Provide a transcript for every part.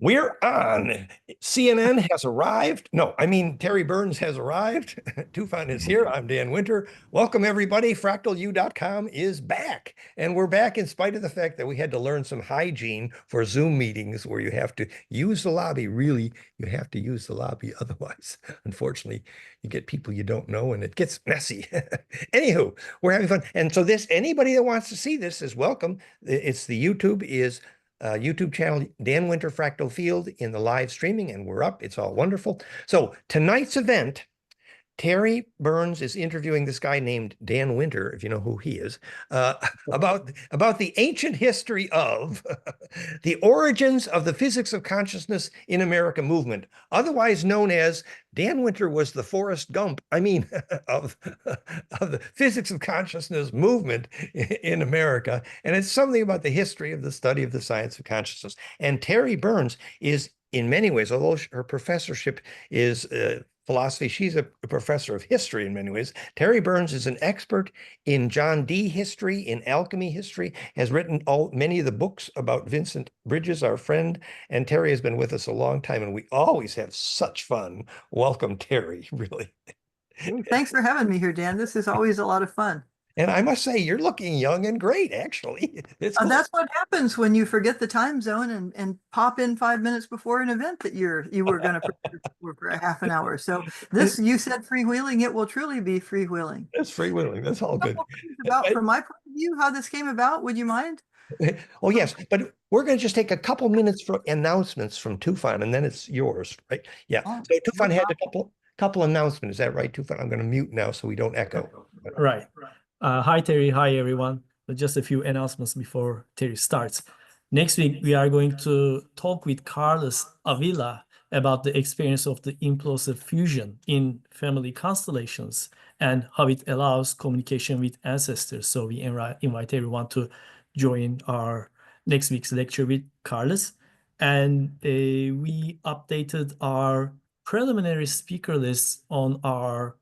We're on. CNN has arrived. No, I mean, Terry Burns has arrived. Tufan is here. I'm Dan Winter. Welcome, everybody. FractalU.com is back. And we're back in spite of the fact that we had to learn some hygiene for Zoom meetings where you have to use the lobby. Really, you have to use the lobby. Otherwise, unfortunately, you get people you don't know and it gets messy. Anywho, we're having fun. And so anybody that wants to see this is welcome. It's the YouTube channel, Dan Winter Fractal Field in the live streaming, and we're up. It's all wonderful. So tonight's event, Terry Burns is interviewing this guy named Dan Winter, if you know who he is, about the ancient history of the origins of the physics of consciousness in America movement, otherwise known as Dan Winter was the Forrest Gump, of the physics of consciousness movement in America. And it's something about the history of the study of the science of consciousness. And Terry Burns is, in many ways, although her professorship is philosophy, she's a professor of history in many ways. Terry Burns is an expert in John Dee history, in alchemy history, has written many of the books about Vincent Bridges, our friend, and Terry has been with us a long time, and we always have such fun. Welcome, Terry, really. Thanks for having me here, Dan. This is always a lot of fun. And I must say, you're looking young and great, actually. It's cool. That's what happens when you forget the time zone and pop in 5 minutes before an event that you were going to prepare for a half an hour. So this, you said freewheeling, it will truly be freewheeling. It's freewheeling. That's all good. From my point of view, how this came about, would you mind? Oh, yes, but we're going to just take a couple minutes for announcements from Tufan, and then it's yours, right? Yeah. So Tufan had a couple announcements. Is that right, Tufan? I'm going to mute now so we don't echo. Right. Hi, Terry. Hi, everyone. Just a few announcements before Terry starts. Next week, we are going to talk with Carlos Avila about the experience of the implosive fusion in family constellations and how it allows communication with ancestors. So we invite everyone to join our next week's lecture with Carlos. And we updated our preliminary speaker list on our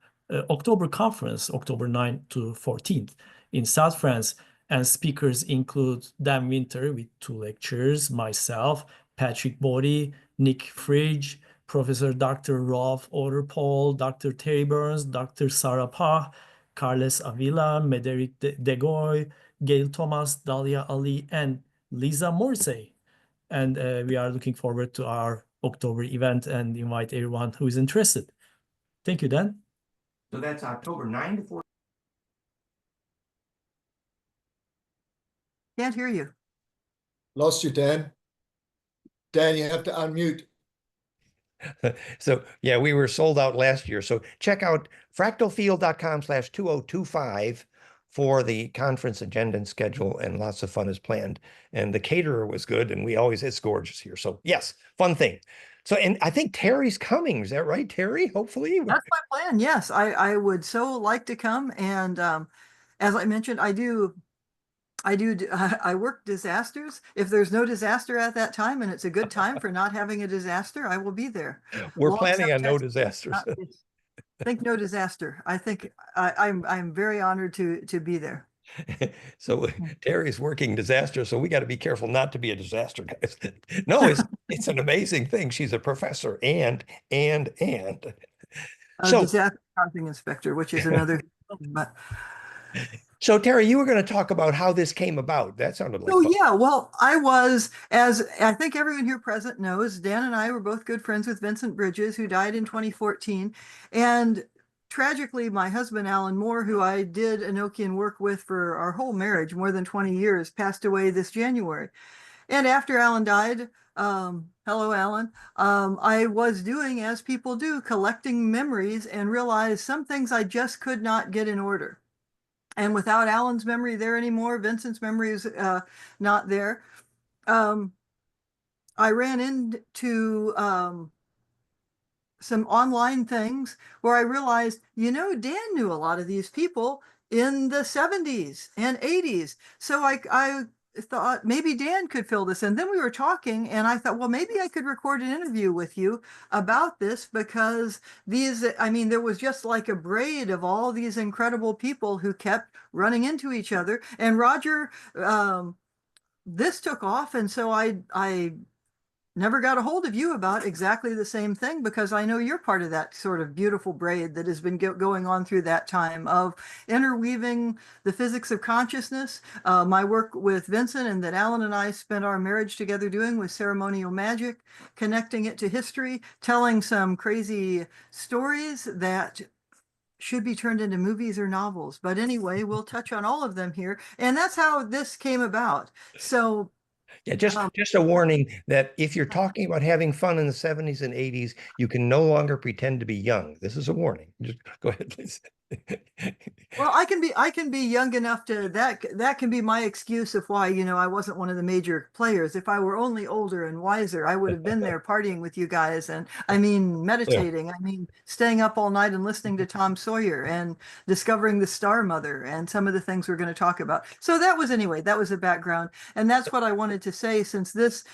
October conference, October 9th to 14th in South France. And speakers include Dan Winter with 2 lectures, myself, Patrick Boddy, Nick Fridge, Professor Dr. Rolf Otterpohl, Dr. Terry Burns, Dr. Sarah Pah, Carles Avila, Médéric Degoy, Gail Thomas, Dalia Ali, and Lisa Morrissey. And we are looking forward to our October event and invite everyone who is interested. Thank you, Dan. So that's October 9 to 14. Can't hear you. Lost you, Dan. Dan, you have to unmute. So yeah, we were sold out last year. So check out fractalfield.com/2025 for the conference agenda and schedule, and lots of fun is planned. And the caterer was good, and it's gorgeous here. So yes, fun thing. So, and I think Terry's coming. Is that right, Terry? Hopefully. That's my plan. Yes, I would so like to come. And as I mentioned, I work disasters. If there's no disaster at that time and it's a good time for not having a disaster, I will be there. We're planning on no disasters. Think no disaster. I think I'm very honored to be there. So Terry's working disaster, so we got to be careful not to be a disaster, guys. No, it's an amazing thing. She's a professor and so disaster housing inspector, which is another thing, but so Terry, you were going to talk about how this came about. That sounded like fun. Yeah, well, I was, as I think everyone here present knows, Dan and I were both good friends with Vincent Bridges, who died in 2014. And tragically, my husband, Alan Moore, who I did Enochian work with for our whole marriage, more than 20 years, passed away this January. And after Alan died, hello, Alan, I was doing, as people do, collecting memories and realized some things I just could not get in order. And without Alan's memory there anymore, Vincent's memory is not there. I ran into some online things where I realized, Dan knew a lot of these people in the 70s and 80s. So I thought maybe Dan could fill this in. Then we were talking and I thought, well, maybe I could record an interview with you about this, because there was just like a braid of all these incredible people who kept running into each other. And Roger, this took off. And so I never got a hold of you about exactly the same thing, because I know you're part of that sort of beautiful braid that has been going on through that time of interweaving the physics of consciousness. My work with Vincent, and that Alan and I spent our marriage together doing, with ceremonial magic, connecting it to history, telling some crazy stories that should be turned into movies or novels. But anyway, we'll touch on all of them here. And that's how this came about. So Yeah, just a warning that if you're talking about having fun in the 70s and 80s, you can no longer pretend to be young. This is a warning. Just go ahead, please. well, I can be young enough to that can be my excuse of why, I wasn't one of the major players. If I were only older and wiser, I would have been there partying with you guys, and meditating, staying up all night and listening to Tom Sawyer and discovering the Star Mother and some of the things we're going to talk about. So that was the background, and that's what I wanted to say, since this,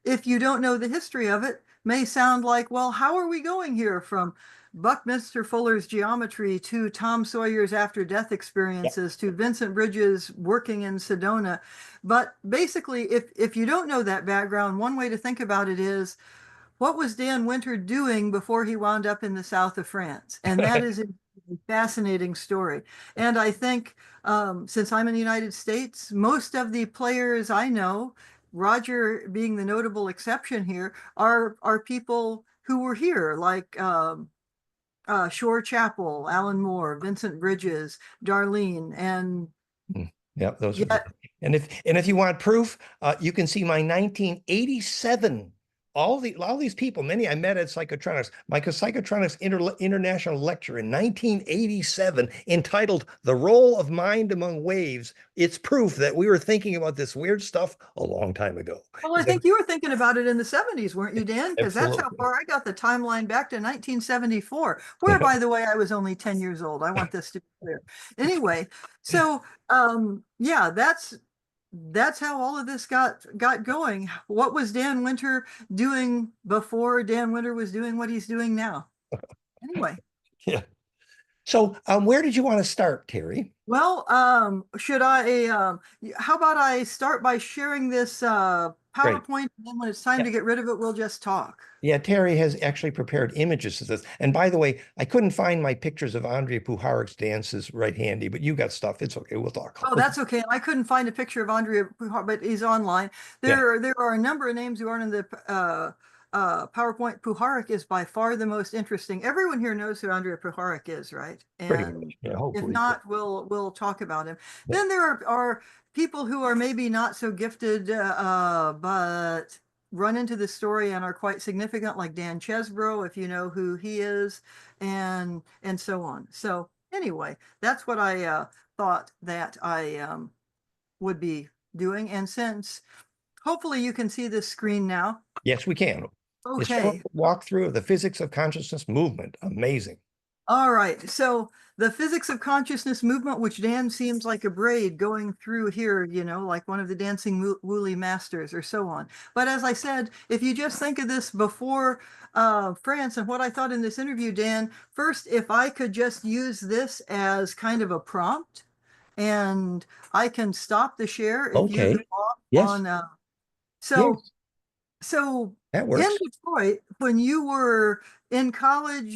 if you don't know the history of it, may sound like, well, how are we going here from Buckminster Fuller's geometry to Tom Sawyer's after-death experiences to Vincent Bridges working in Sedona. But basically, if you don't know that background, one way to think about it is, what was Dan Winter doing before he wound up in the south of France? And that is a fascinating story. And I think, since I'm in the United States, most of the players I know, Roger being the notable exception here, are people who were here, like Shore Chapel, Alan Moore, Vincent Bridges, Darlene, and yeah, those are and if you want proof, you can see my 1987. All these people, many I met at Psychotronics, my Psychotronics International Lecture in 1987, entitled "The Role of Mind Among Waves." It's proof that we were thinking about this weird stuff a long time ago. Well, I think you were thinking about it in the 70s, weren't you, Dan? Because that's how far I got the timeline, back to 1974, where, by the way, I was only 10 years old. I want this to be clear. Anyway, so yeah, that's how all of this got going. What was Dan Winter doing before Dan Winter was doing what he's doing now? Anyway. Yeah. So where did you want to start, Terry? Well, should I, how about I start by sharing this PowerPoint, and then when it's time to get rid of it, we'll just talk. Yeah, Terry has actually prepared images of this. And by the way, I couldn't find my pictures of Andrea Puharich's dances right handy, but you got stuff. It's okay. We'll talk. Oh, that's okay. I couldn't find a picture of Andrea Puharich, but he's online. There are a number of names who aren't in the PowerPoint. Puharich is by far the most interesting. Everyone here knows who Andrea Puharich is, right? And if not, we'll talk about him. Yeah. Then there are people who are maybe not so gifted, but run into the story and are quite significant, like Dan Chesbrough, if you know who he is, and so on. So anyway, that's what I thought that I would be doing. And since hopefully you can see this screen now. Yes, we can. Okay. Walkthrough of the physics of consciousness movement. Amazing. All right. So the physics of consciousness movement, which Dan seems like a braid going through here, like one of the dancing woolly masters or so on. But as I said, if you just think of this before France, and what I thought in this interview, Dan, first, if I could just use this as kind of a prompt, and I can stop the share if you on so that works. In Detroit, when you were in college,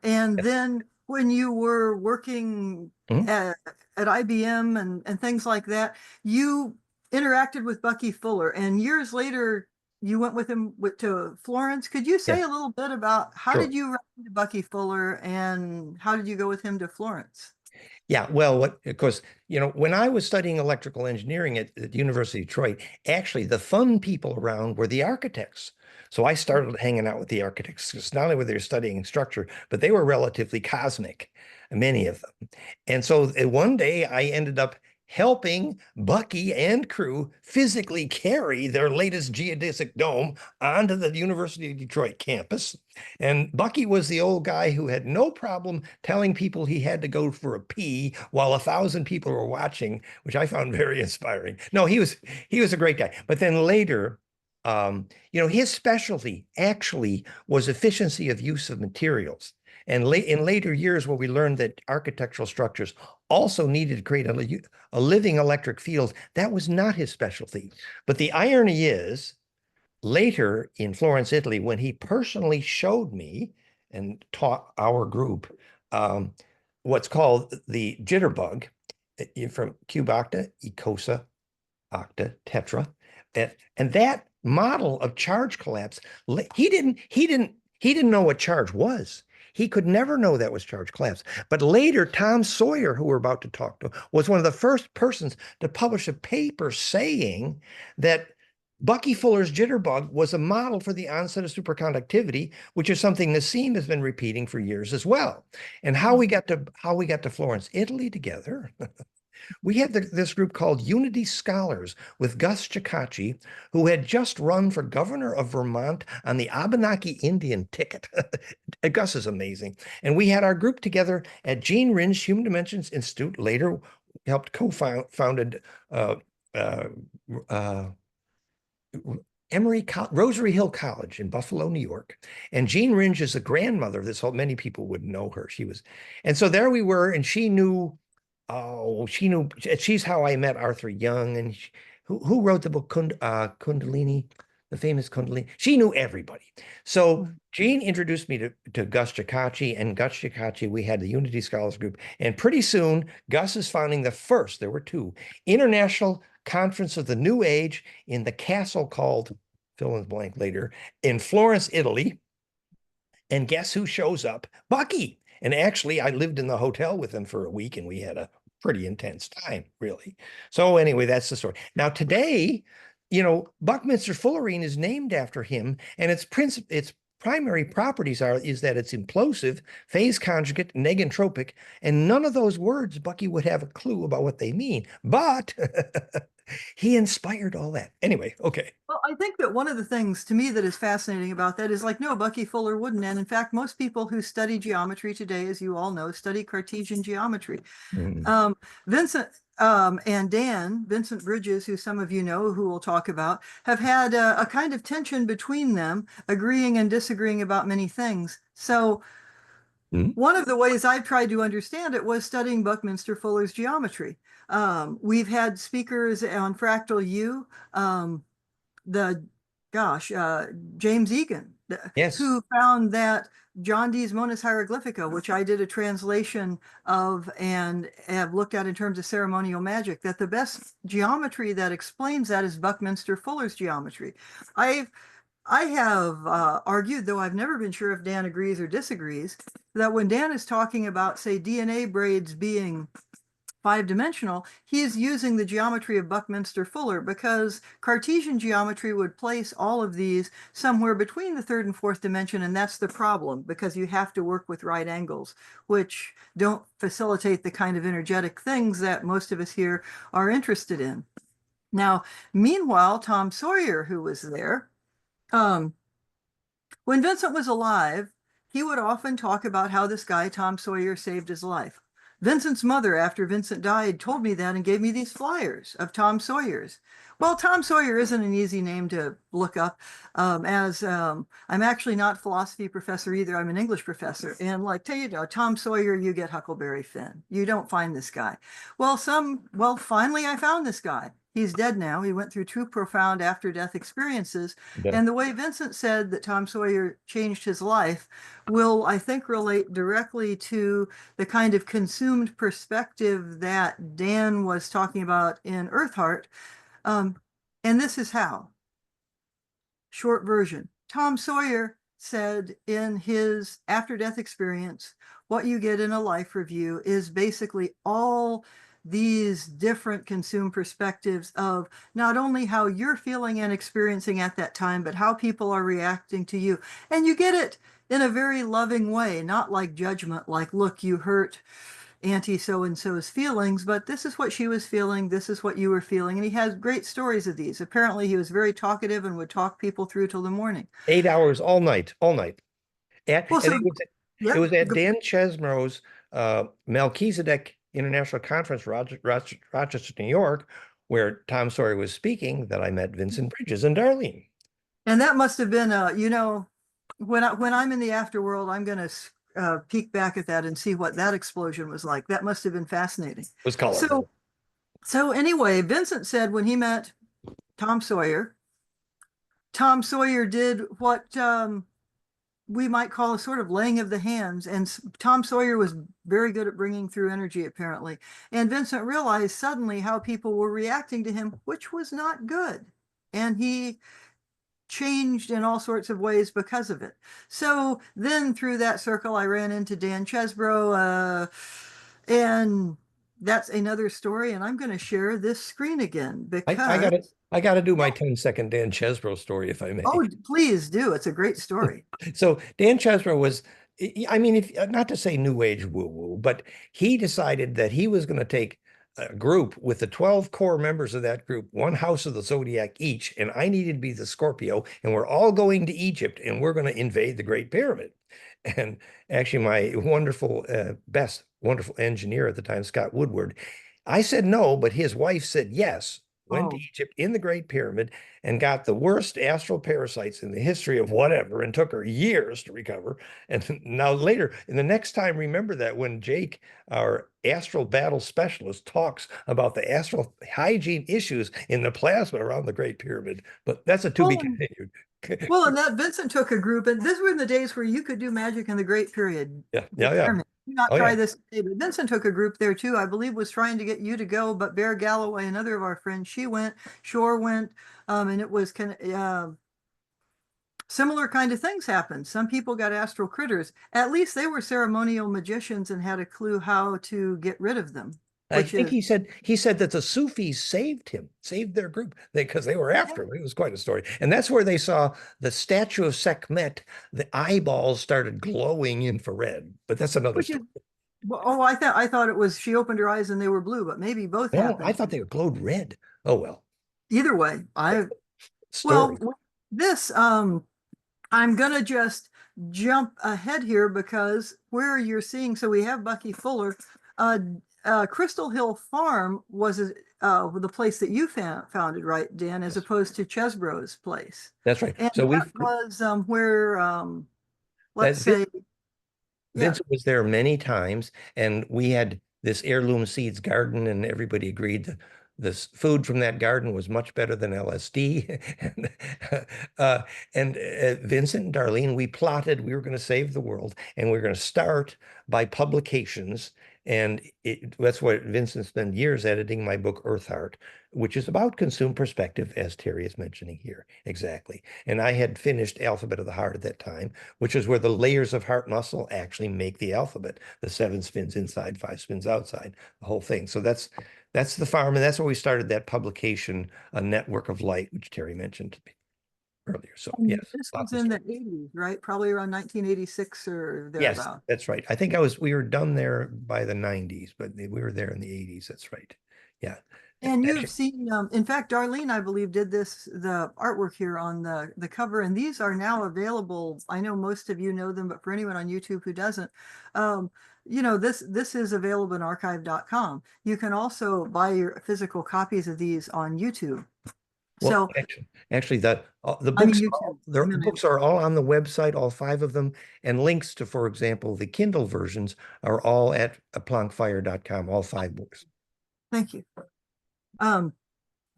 and then when you were working at IBM and things like that, you interacted with Bucky Fuller, and years later you went with him to Florence. Could you say a little bit about how did you run into Bucky Fuller, and how did you go with him to Florence? Yeah, well, of course, when I was studying electrical engineering at the University of Detroit, actually the fun people around were the architects. So I started hanging out with the architects, because not only were they studying structure, but they were relatively cosmic, many of them. And so one day I ended up helping Bucky and crew physically carry their latest geodesic dome onto the University of Detroit campus. And Bucky was the old guy who had no problem telling people he had to go for a pee while 1,000 people were watching, which I found very inspiring. No, he was a great guy. But then later, his specialty actually was efficiency of use of materials. And in later years, where we learned that architectural structures also needed to create a living electric field, that was not his specialty. But the irony is later in Florence, Italy, when he personally showed me and taught our group what's called the jitterbug from cube octa, ecosa, octa, tetra. And that model of charge collapse, he didn't know what charge was. He could never know that was charge collapse. But later, Tom Sawyer, who we're about to talk to, was one of the first persons to publish a paper saying that Bucky Fuller's jitterbug was a model for the onset of superconductivity, which is something Nassim has been repeating for years as well. And how we got to Florence, Italy together. We had this group called Unity Scholars with Gus Ciccacci, who had just run for governor of Vermont on the Abenaki Indian ticket. Gus is amazing. And we had our group together at Gene Ringe Human Dimensions Institute, later helped co-founded Rosary Hill College in Buffalo, New York. And Gene Ringe is the grandmother of this whole, many people would know her. And so there we were, and she knew, she's how I met Arthur Young, and who wrote the book Kundalini, the famous Kundalini. She knew everybody. So Gene introduced me to Gus Ciccacci, and Gus Ciccacci, we had the Unity Scholars Group. And pretty soon, Gus is founding the first, there were two, International Conference of the New Age in the castle called, fill in the blank later, in Florence, Italy. And guess who shows up? Bucky. And actually, I lived in the hotel with him for a week, and we had a pretty intense time, really. So anyway, that's the story. Now today, Buckminster Fullerene is named after him, and its primary properties is that it's implosive, phase conjugate, negentropic, and none of those words Bucky would have a clue about what they mean, but he inspired all that. Anyway, okay. Well, I think that one of the things to me that is fascinating about that is no, Bucky Fuller wouldn't. And in fact, most people who study geometry today, as you all know, study Cartesian geometry. Vincent and Dan, Vincent Bridges, who some of you know, who we'll talk about, have had a kind of tension between them, agreeing and disagreeing about many things. So one of the ways I've tried to understand it was studying Buckminster Fuller's geometry. We've had speakers on Fractal U, James Egan, yes, who found that John Dee's Monas Hieroglyphica, which I did a translation of and have looked at in terms of ceremonial magic, that the best geometry that explains that is Buckminster Fuller's geometry. I have argued, though I've never been sure if Dan agrees or disagrees, that when Dan is talking about, say, DNA braids being five-dimensional, he is using the geometry of Buckminster Fuller, because Cartesian geometry would place all of these somewhere between the third and fourth dimension, and that's the problem, because you have to work with right angles, which don't facilitate the kind of energetic things that most of us here are interested in. Now, meanwhile, Tom Sawyer, who was there, when Vincent was alive, he would often talk about how this guy, Tom Sawyer, saved his life. Vincent's mother, after Vincent died, told me that and gave me these flyers of Tom Sawyer's. Well, Tom Sawyer isn't an easy name to look up, as I'm actually not a philosophy professor either. I'm an English professor. And Tom Sawyer, you get Huckleberry Finn. You don't find this guy. Well, finally I found this guy. He's dead now. He went through two profound after-death experiences. Yeah. And the way Vincent said that Tom Sawyer changed his life will, I think, relate directly to the kind of consumed perspective that Dan was talking about in Earthheart. And this is how. Short version. Tom Sawyer said in his after-death experience, what you get in a life review is basically all these different consumed perspectives of not only how you're feeling and experiencing at that time, but how people are reacting to you. And you get it in a very loving way, not like judgment, like, look, you hurt Auntie so-and-so's feelings, but this is what she was feeling, this is what you were feeling. And he has great stories of these. Apparently he was very talkative and would talk people through till the morning. 8 hours all night. It was at Dan Chesmero's Melchizedek International Conference, Rochester, New York, where Tom Sawyer was speaking, that I met Vincent Bridges and Darlene. And that must have been, when I'm in the afterworld, I'm going to peek back at that and see what that explosion was like. That must have been fascinating. It was colorful. So anyway, Vincent said when he met Tom Sawyer Tom Sawyer did what we might call a sort of laying of the hands. And Tom Sawyer was very good at bringing through energy, apparently. And Vincent realized suddenly how people were reacting to him, which was not good. And he changed in all sorts of ways because of it. So then through that circle, I ran into Dan Chesbro, and that's another story. And I'm going to share this screen again because I got to do my 10-second Dan Chesbro story, if I may. oh, please do. It's a great story. So Dan Chesbro was, I mean, if not to say new age woo-woo, but he decided that he was going to take a group with the 12 core members of that group, one house of the zodiac each, and I needed to be the Scorpio, and we're all going to Egypt, and we're going to invade the Great Pyramid. And actually, my wonderful, wonderful engineer at the time, Scott Woodward, I said no, but his wife said yes. Went to Egypt in the Great Pyramid and got the worst astral parasites in the history of whatever, and took her years to recover. And now later, in the next time, remember that when Jake, our astral battle specialist, talks about the astral hygiene issues in the plasma around the Great Pyramid. But that's a to be continued. Well, and that Vincent took a group, and this were in the days where you could do magic in the Great Period. Yeah. Do not try this today, but Vincent took a group there too. I believe was trying to get you to go, but Bear Galloway, another of our friends, she went, Shore went, and it was kind of similar kind of things happened. Some people got astral critters. At least they were ceremonial magicians and had a clue how to get rid of them. I think he said that the Sufis saved their group because they were after him. It was quite a story. And that's where they saw the statue of Sekhmet. The eyeballs started glowing infrared, but that's another story. Oh, I thought it was she opened her eyes and they were blue, but maybe both happened. I thought they glowed red. Oh, well. Either way, this, I'm going to just jump ahead here because where you're seeing, so we have Bucky Fuller, Crystal Hill Farm was the place that you founded, right, Dan, as opposed to Chesbro's place. That's right. And so that was where, let's say, Vincent was there many times, and we had this heirloom seeds garden, and everybody agreed that this food from that garden was much better than LSD. and Vincent and Darlene, we plotted we were going to save the world, and we were going to start by publications. And that's what Vincent spent years editing my book, Earth Heart, which is about consumed perspective, as Terry is mentioning here. Exactly. And I had finished Alphabet of the Heart at that time, which is where the layers of heart muscle actually make the alphabet. The 7 spins inside, 5 spins outside, the whole thing. So that's the farm. And that's where we started that publication, A Network of Light, which Terry mentioned to me earlier. So yes, this was in the 80s, right? Probably around 1986 or thereabouts. Yes, that's right. I think we were done there by the 90s, but we were there in the 80s. That's right. Yeah. And you've seen, in fact, Darlene, I believe, did the artwork here on the cover, and these are now available. I know most of you know them, but for anyone on YouTube who doesn't, this is available in archive.com. You can also buy your physical copies of these on YouTube. Well, so actually, the books are all on the website, all 5 of them, and links to, for example, the Kindle versions are all at plankfire.com, all 5 books. Thank you.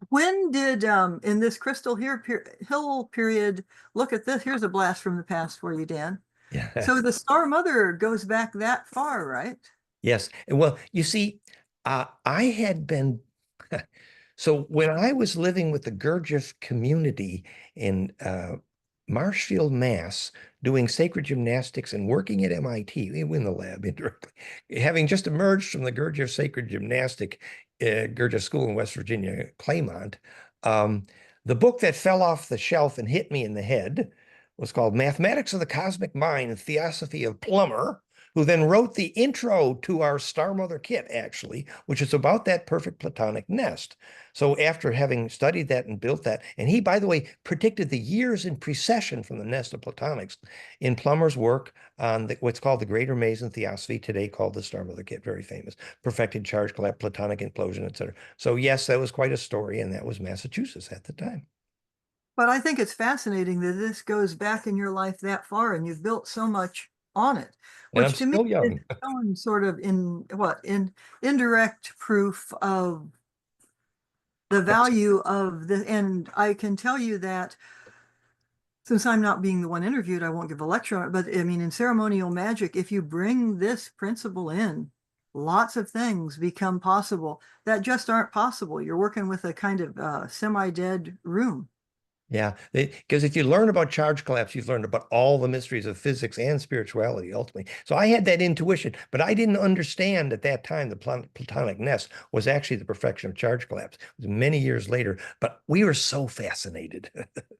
When did in this Crystal Hill period, look at this, here's a blast from the past for you, Dan. Yeah. So the Star Mother goes back that far, right? Yes. Well, you see, I had been so when I was living with the Gurdjieff community in Marshfield, Mass, doing sacred gymnastics and working at MIT, in the lab indirectly, having just emerged from the Gurdjieff Sacred Gymnastic Gurdjieff School in West Virginia, Claymont, the book that fell off the shelf and hit me in the head was called Mathematics of the Cosmic Mind and Theosophy of Plummer, who then wrote the intro to our Star Mother kit, actually, which is about that perfect platonic nest. So after having studied that and built that, and he, by the way, predicted the years in precession from the nest of platonics in Plummer's work on what's called the Greater Mason Theosophy, today called the Star Mother kit, very famous, perfected charge collapse, platonic implosion, etc. So yes, that was quite a story, and that was Massachusetts at the time. But I think it's fascinating that this goes back in your life that far, and you've built so much on it, which to me is sort of indirect proof of the value of the, and I can tell you that Since I'm not being the one interviewed, I won't give a lecture on it, but I mean, in ceremonial magic, if you bring this principle in, lots of things become possible that just aren't possible. You're working with a kind of semi-dead room. Yeah, because if you learn about charge collapse, you've learned about all the mysteries of physics and spirituality ultimately. So I had that intuition, but I didn't understand at that time the Platonic nest was actually the perfection of charge collapse. It was many years later, but we were so fascinated.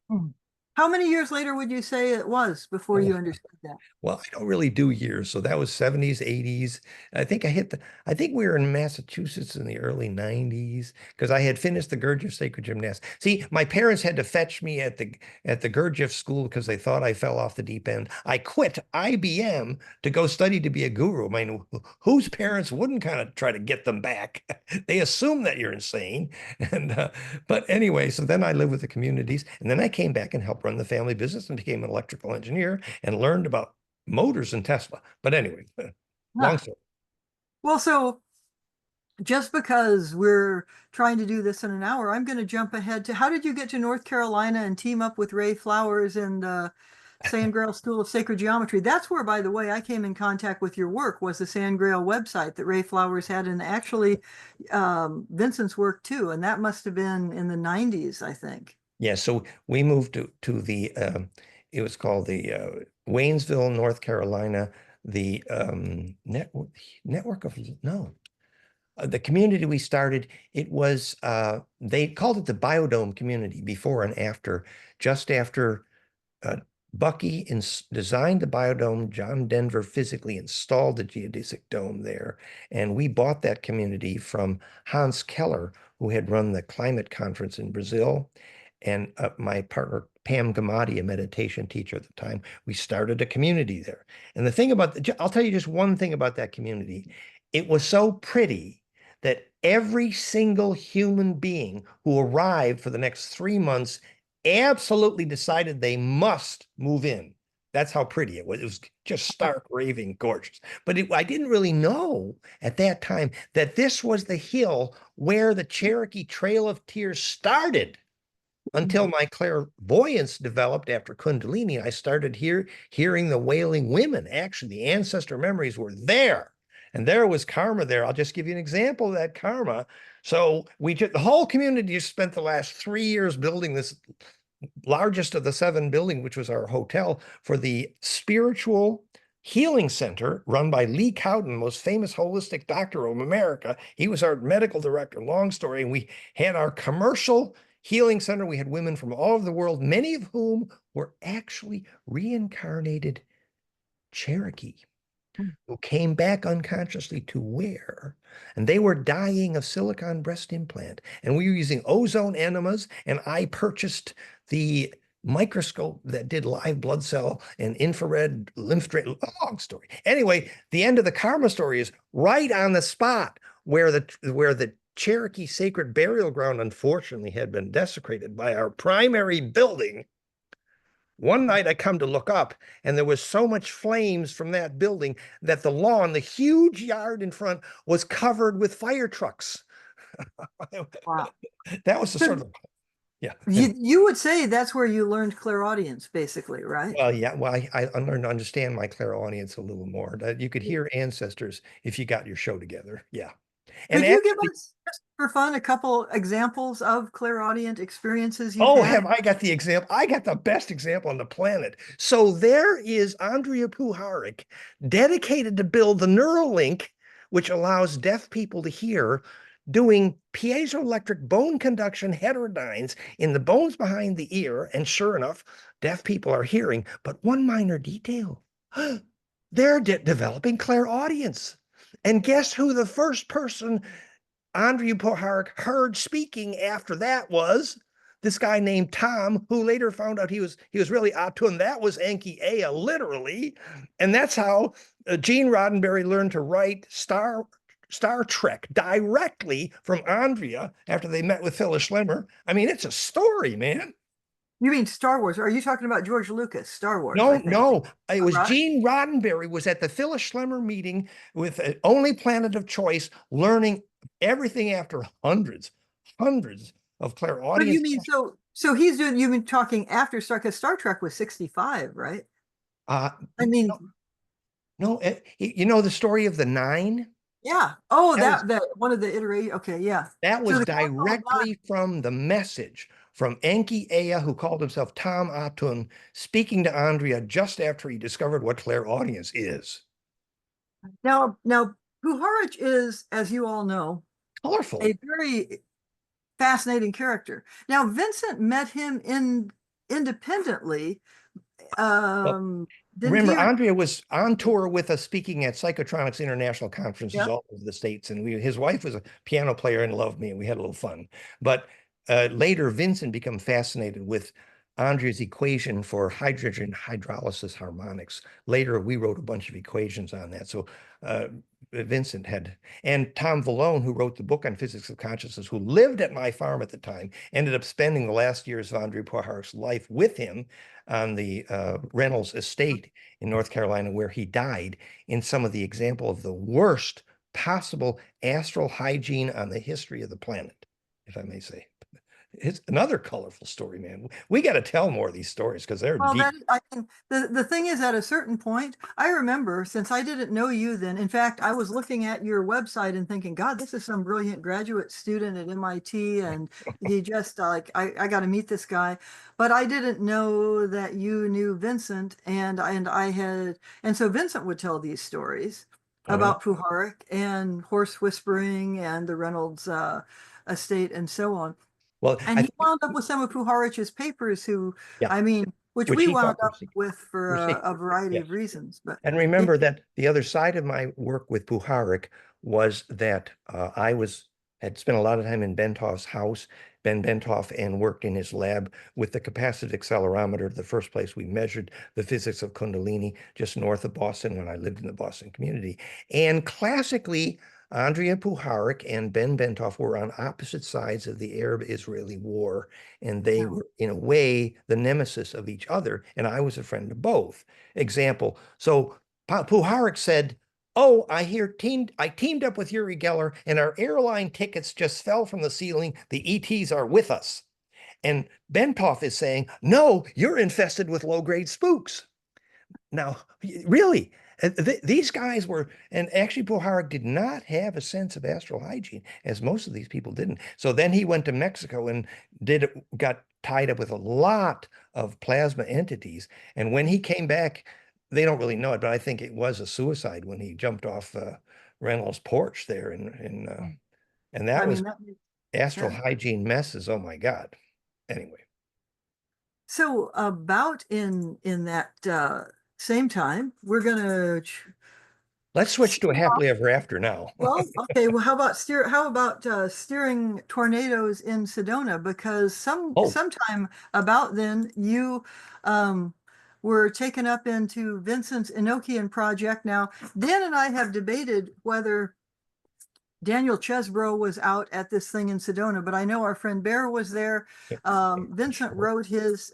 Hmm. How many years later would you say it was before you understood that? Well, I don't really do years. So that was 70s, 80s. I think I think we were in Massachusetts in the early 90s because I had finished the Gurdjieff Sacred Gymnastics. See, my parents had to fetch me at the Gurdjieff school because they thought I fell off the deep end. I quit IBM to go study to be a guru. I mean, whose parents wouldn't kind of try to get them back? They assume that you're insane. And but anyway, so then I lived with the communities, and then I came back and helped run the family business and became an electrical engineer and learned about motors and Tesla. But anyway, long story. Well, so just because we're trying to do this in an hour, I'm going to jump ahead to how did you get to North Carolina and team up with Ray Flowers and Sand Graal School of Sacred Geometry? That's where, by the way, I came in contact with your work, was the Sand Graal website that Ray Flowers had, and actually Vincent's work too. And that must have been in the 90s, I think. Yeah, so we moved to the it was called the Waynesville, North Carolina, the network of no. The community we started, it was they called it the Biodome community before and after, just after Bucky designed the biodome. John Denver physically installed the geodesic dome there. And we bought that community from Hans Keller, who had run the climate conference in Brazil. And my partner, Pam Gamadi, a meditation teacher at the time, we started a community there. And the thing about, I'll tell you just one thing about that community. It was so pretty that every single human being who arrived for the next 3 months absolutely decided they must move in. That's how pretty it was. It was just stark, raving gorgeous. But I didn't really know at that time that this was the hill where the Cherokee Trail of Tears started until my clairvoyance developed after Kundalini. I started hearing the wailing women. Actually, the ancestor memories were there. And there was karma there. I'll just give you an example of that karma. So the whole community just spent the last 3 years building this largest of the 7 building, which was our hotel, for the spiritual healing center run by Lee Cowden, most famous holistic doctor of America. He was our medical director, long story. And we had our commercial healing center. We had women from all over the world, many of whom were actually reincarnated Cherokee who came back unconsciously to where, and they were dying of silicone breast implant. And we were using ozone enemas, and I purchased the microscope that did live blood cell and infrared lymph drain. Long story. Anyway, the end of the karma story is right on the spot where the Cherokee sacred burial ground unfortunately had been desecrated by our primary building. One night I come to look up, and there was so much flames from that building that the lawn, the huge yard in front, was covered with fire trucks. Wow. That was the sort of, yeah. You would say that's where you learned clairaudience, basically, right? Well, yeah. Well, I learned to understand my clairaudience a little more. That you could hear ancestors if you got your show together. Yeah. And Could you give us, just for fun, a couple examples of clairaudient experiences you've had? have I got the example? I got the best example on the planet. So there is Andrea Puharich, dedicated to build the Neuralink, which allows deaf people to hear, doing piezoelectric bone conduction heterodynes in the bones behind the ear. And sure enough, deaf people are hearing. But one minor detail, they're developing clairaudience. And guess who the first person Andrea Puharich heard speaking after that was this guy named Tom, who later found out he was really Atun. That was Enki Ea, literally. And that's how Gene Roddenberry learned to write Star Trek directly from Andrea after they met with Phyllis Schlemmer. I mean, it's a story, man. You mean Star Wars? Are you talking about George Lucas, Star Wars? No. It was Right. Gene Roddenberry was at the Phyllis Schlemmer meeting with Only Planet of Choice, learning everything after hundreds of But clairaudience. you mean, so So he's doing, you've been talking after Star, because Star Trek was 65, right? Uh, I mean, no, you know the story of the Nine? yeah. Oh, That was that one of the iteration. Okay, yeah. that So was the Council of Nine. directly from the message from Enki Ea, who called himself Tom Atun, speaking to Andrea just after he discovered what clairaudience is. Now, Puharich is, as you all know, Colorful. a very fascinating character. Now, Vincent met him independently. Well, Didn't remember, he? Andrea was on tour with us speaking at Psychotronics International conferences Yeah. all over the States. And his wife was a piano player and loved me, and we had a little fun. But later, Vincent became fascinated with Andrea's equation for hydrogen hydrolysis harmonics. Later, we wrote a bunch of equations on that. So Vincent had, and Tom Vallone, who wrote the book on physics of consciousness, who lived at my farm at the time, ended up spending the last years of Andrea Puharich's life with him on the Reynolds estate in North Carolina, where he died in some of the example of the worst possible astral hygiene on the history of the planet, if I may say. It's another colorful story, man. We got to tell more of these stories because they're Well, deep. I can, the thing is, at a certain point, I remember, since I didn't know you then, in fact, I was looking at your website and thinking, God, this is some brilliant graduate student at MIT, and he just like, I got to meet this guy. But I didn't know that you knew Vincent, and so Vincent would tell these stories Oh, yeah. about Puharich and horse whispering and the Reynolds estate and so on. Well, And I he think, wound up with some of Puharich's papers, yeah, I mean, which which we he wound thought were up with for were a secret. variety Yes. of reasons. But And yeah, remember that the other side of my work with Puharich was that had spent a lot of time in Bentoff's house, Ben Bentoff, and worked in his lab with the capacitive accelerometer, the first place we measured the physics of Kundalini, just north of Boston when I lived in the Boston community. And classically, Andrea Puharich and Ben Bentoff were on opposite sides of the Arab-Israeli war, and they were, in a way, the nemesis of each other, and I was a friend of both. Example, so Puharich said, "Oh, I teamed up with Uri Geller, and our airline tickets just fell from the ceiling. The ETs are with us." And Bentoff is saying, "No, you're infested with low-grade spooks." Now, really, these guys were, and actually Puharich did not have a sense of astral hygiene, as most of these people didn't. So then he went to Mexico and got tied up with a lot of plasma entities. And when he came back, they don't really know it, but I think it was a suicide when he jumped off Reynolds' porch there, and that I was mean, that makes astral sense. hygiene messes. Oh my God. Anyway, So about in that same time, we're gonna let's switch to a happily ever after now. well, okay. Well, how about steering tornadoes in Sedona? Because Oh, sometime about then you um, were taken up into Vincent's Enochian project. Now, Dan and I have debated whether Daniel Chesbrough was out at this thing in Sedona, but I know our friend Bear was there. Vincent sure. wrote his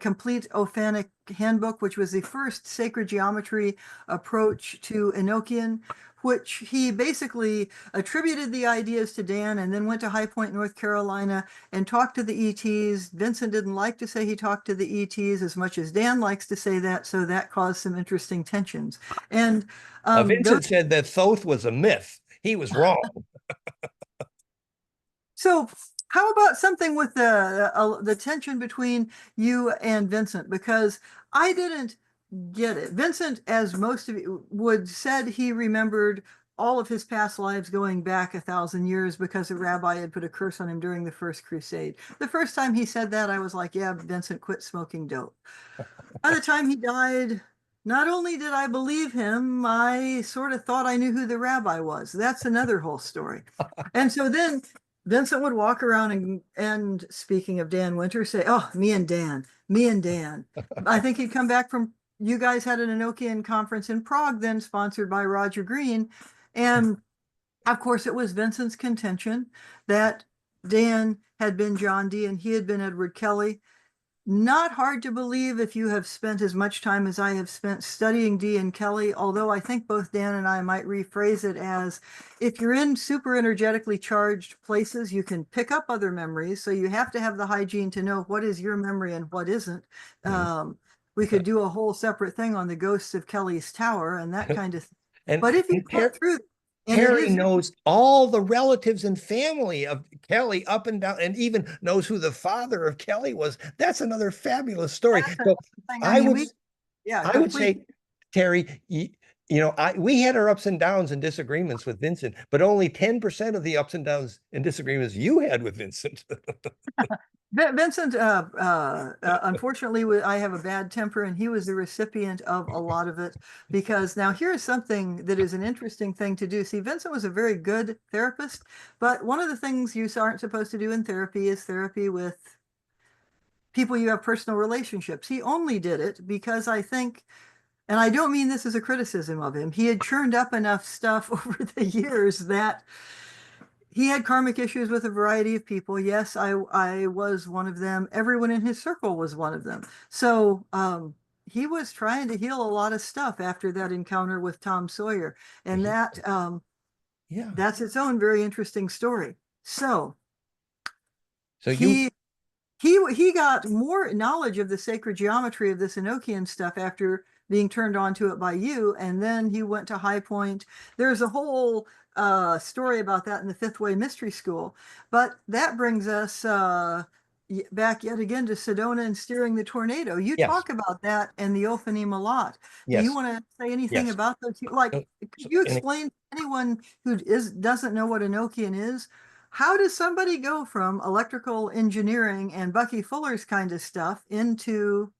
complete Ophanic handbook, which was the first sacred geometry approach to Enochian, which he basically attributed the ideas to Dan and then went to High Point, North Carolina and talked to the ETs. Vincent didn't like to say he talked to the ETs as much as Dan likes to say that, so that caused some interesting tensions. And those Vincent said that Thoth was a myth. He was wrong. So how about something with the tension between you and Vincent? Because I didn't get it. Vincent, as most of you would, said he remembered all of his past lives going back 1,000 years because a rabbi had put a curse on him during the First Crusade. The first time he said that, I was like, yeah, Vincent, quit smoking dope. By the time he died, not only did I believe him, I sort of thought I knew who the rabbi was. That's another whole story. And so then Vincent would walk around and speaking of Dan Winter, say, "Oh, me and Dan, me and Dan." I think he'd come back from, you guys had an Enochian conference in Prague, then sponsored by Roger Green. And of course, it was Vincent's contention that Dan had been John Dee and he had been Edward Kelly. not hard to believe if you have spent as much time as I have spent studying Dee and Kelly, although I think both Dan and I might rephrase it as if you're in super energetically charged places, you can pick up other memories. So you have to have the hygiene to know what is your memory and what isn't. We could do a whole separate thing on the ghosts of Kelly's Tower and that kind of thing. But if you cut through, and Terry knows all the relatives and family of Kelly up and down, and even knows who the father of Kelly was. That's another fabulous story. So I would say, Terry, we had our ups and downs and disagreements with Vincent, but only 10% of the ups and downs and disagreements you had with Vincent. Vincent, unfortunately, I have a bad temper, and he was the recipient of a lot of it. Because now here's something that is an interesting thing to do. See, Vincent was a very good therapist, but one of the things you aren't supposed to do in therapy is therapy with people you have personal relationships. He only did it because I think, and I don't mean this as a criticism of him, he had churned up enough stuff over the years that he had karmic issues with a variety of people. Yes, I was one of them. Everyone in his circle was one of them. So he was trying to heal a lot of stuff after that encounter with Tom Sawyer. And that's its own very interesting story. So he got more knowledge of the sacred geometry of this Enochian stuff after being turned on to it by you. And then he went to High Point. There's a whole story about that in the Fifth Way Mystery School. But that brings us back yet again to Sedona and steering the tornado. You talk about that and the Ophanim a lot. Do you want to say anything about those? Like, could you explain to anyone who doesn't know what Enochian is? How does somebody go from electrical engineering and Bucky Fuller's kind of stuff into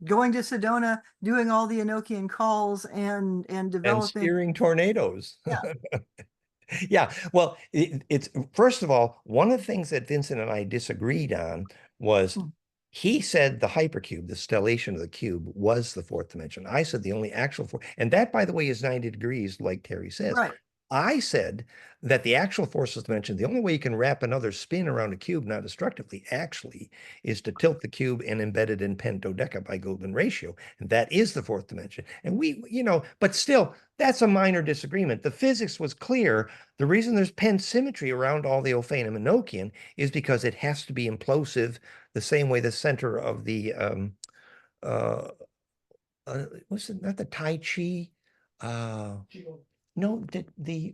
going to Sedona, doing all the Enochian calls and developing and steering tornadoes? Yeah, well, it's first of all, one of the things that Vincent and I disagreed on was he said the hypercube, the stellation of the cube, was the fourth dimension. I said the only actual fourth, and that, by the way, is 90 degrees, like Terry says. Right. I said that the actual forces dimension, the only way you can wrap another spin around a cube non-destructively actually is to tilt the cube and embed it in pentodeca by Goldman ratio. And that is the fourth dimension. And but still, that's a minor disagreement. The physics was clear. The reason there's pen symmetry around all the Ophanim and Enochian is because it has to be implosive the same way the center of the, what's it, not the Tai Chi? No, the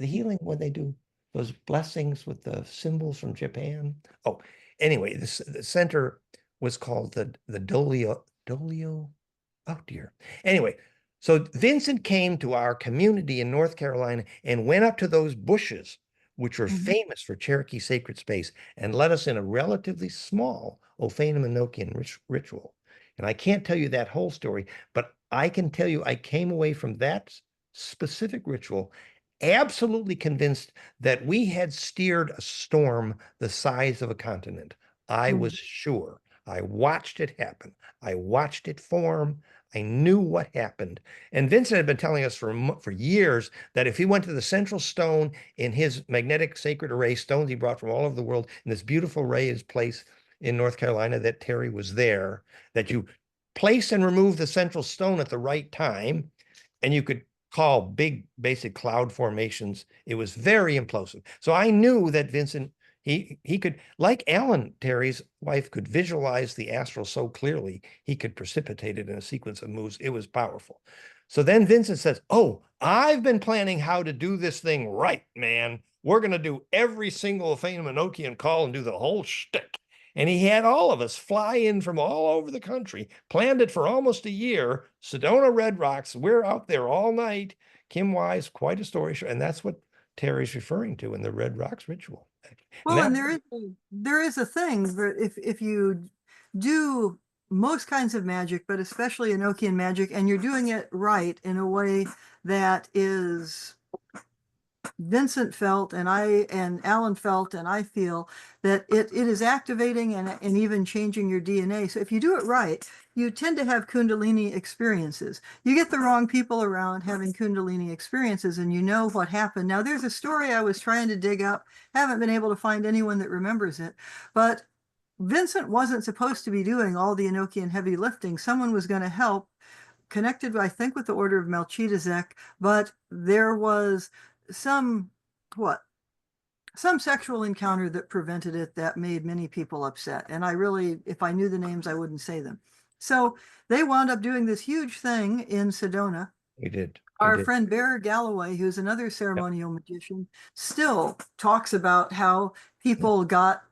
healing when they do those blessings with the symbols from Japan. Oh, anyway, the center was called the Dolio. Oh dear. Anyway, so Vincent came to our community in North Carolina and went up to those bushes, which are famous for Cherokee sacred space, and led us in a relatively small Ophanim Enochian ritual. And I can't tell you that whole story, but I can tell you I came away from that specific ritual absolutely convinced that we had steered a storm the size of a continent. I was sure. I watched it happen. I watched it form. I knew what happened. And Vincent had been telling us for years that if he went to the central stone in his magnetic sacred array, stones he brought from all over the world, in this beautiful array is place in North Carolina, that Terry was there, that you place and remove the central stone at the right time, and you could call big basic cloud formations. It was very implosive. So I knew that Vincent, he could, like Alan, Terry's wife, could visualize the astral so clearly, he could precipitate it in a sequence of moves. It was powerful. So then Vincent says, oh, I've been planning how to do this thing right, man. We're going to do every single Ophanim Enochian call and do the whole shtick. And he had all of us fly in from all over the country, planned it for almost a year. Sedona Red Rocks, we're out there all night. Kim Wise, quite a story. And that's what Terry's referring to in the Red Rocks ritual. Well, and there is a thing that if you do most kinds of magic, but especially Enochian magic, and you're doing it right in a way that is Vincent felt and Alan felt and I feel that it is activating and even changing your DNA. So if you do it right, you tend to have Kundalini experiences. You get the wrong people around having Kundalini experiences and you know what happened. Now there's a story I was trying to dig up, haven't been able to find anyone that remembers it, but Vincent wasn't supposed to be doing all the Enochian heavy lifting. Someone was going to help, connected, I think, with the Order of Melchizedek, but there was some, some sexual encounter that prevented it that made many people upset. And I really, if I knew the names, I wouldn't say them. So they wound up doing this huge thing in Sedona. We did. Our friend Bear Galloway, who's another ceremonial magician, still talks about how people got,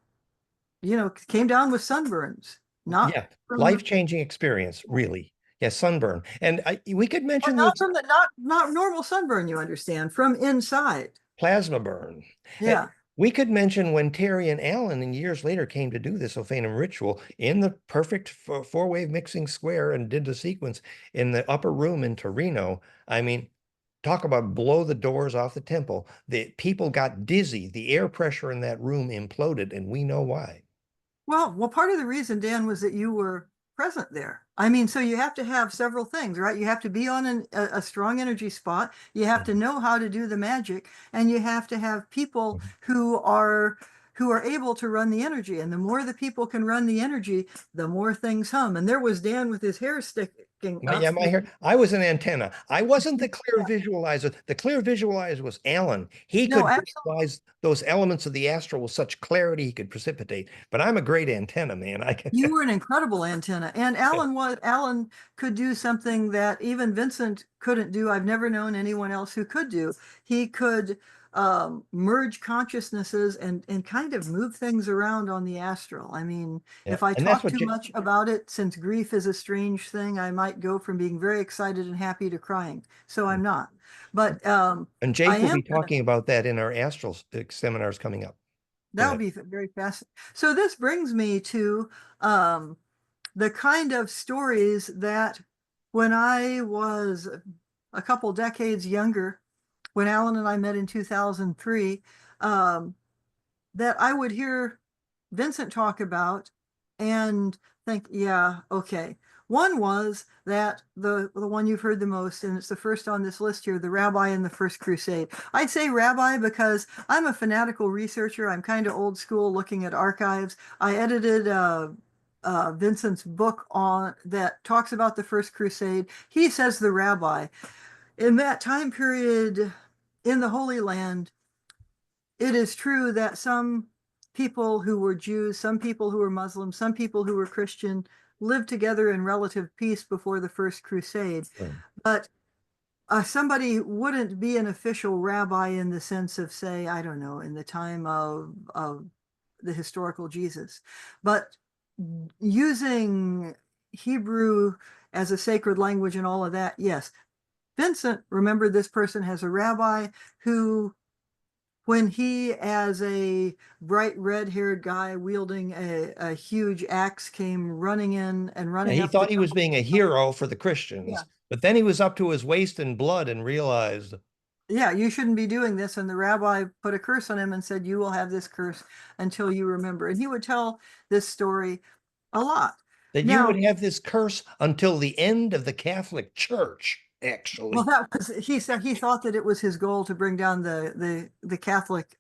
came down with sunburns. Not life-changing experience, really. Yeah, sunburn. And we could mention not from the not normal sunburn, you understand, from inside. Plasma burn. Yeah. We could mention when Terry and Alan and years later came to do this Ophanum ritual in the perfect four-wave mixing square and did the sequence in the upper room in Torino. I mean, talk about blow the doors off the temple. The people got dizzy. The air pressure in that room imploded, and we know why. Well, part of the reason, Dan, was that you were present there. I mean, so you have to have several things, right? You have to be on a strong energy spot. You have to know how to do the magic, and you have to have people who are able to run the energy. And the more the people can run the energy, the more things hum. And there was Dan with his hair sticking up. Yeah, my hair. I was an antenna. I wasn't the clear visualizer. The clear visualizer was Alan. He could visualize those elements of the astral with such clarity he could precipitate. But I'm a great antenna, man. You were an incredible antenna. And Alan could do something that even Vincent couldn't do. I've never known anyone else who could do. He could merge consciousnesses and kind of move things around on the astral. I mean, if I talk too much about it, since grief is a strange thing, I might go from being very excited and happy to crying. So I'm not. But and Jake will be talking about that in our astral seminars coming up. That would be very fascinating. So this brings me to the kind of stories that when I was a couple decades younger, when Alan and I met in 2003, that I would hear Vincent talk about and think, yeah, okay. One was that the one you've heard the most, and it's the first on this list here, the rabbi in the First Crusade. I'd say rabbi because I'm a fanatical researcher. I'm kind of old school looking at archives. I edited Vincent's book that talks about the First Crusade. He says the rabbi. In that time period in the Holy Land, it is true that some people who were Jews, some people who were Muslims, some people who were Christian lived together in relative peace before the First Crusade. But somebody wouldn't be an official rabbi in the sense of, say, I don't know, in the time of the historical Jesus. But using Hebrew as a sacred language and all of that, yes. Vincent, remember, this person has a rabbi who, when he, as a bright red-haired guy wielding a huge axe, came running in and running up. He thought he was being a hero for the Christians, but then he was up to his waist in blood and realized, yeah, you shouldn't be doing this. And the rabbi put a curse on him and said, you will have this curse until you remember. And he would tell this story a lot. That you would have this curse until the end of the Catholic Church. Actually, well, that was, he said he thought that it was his goal to bring down the Catholic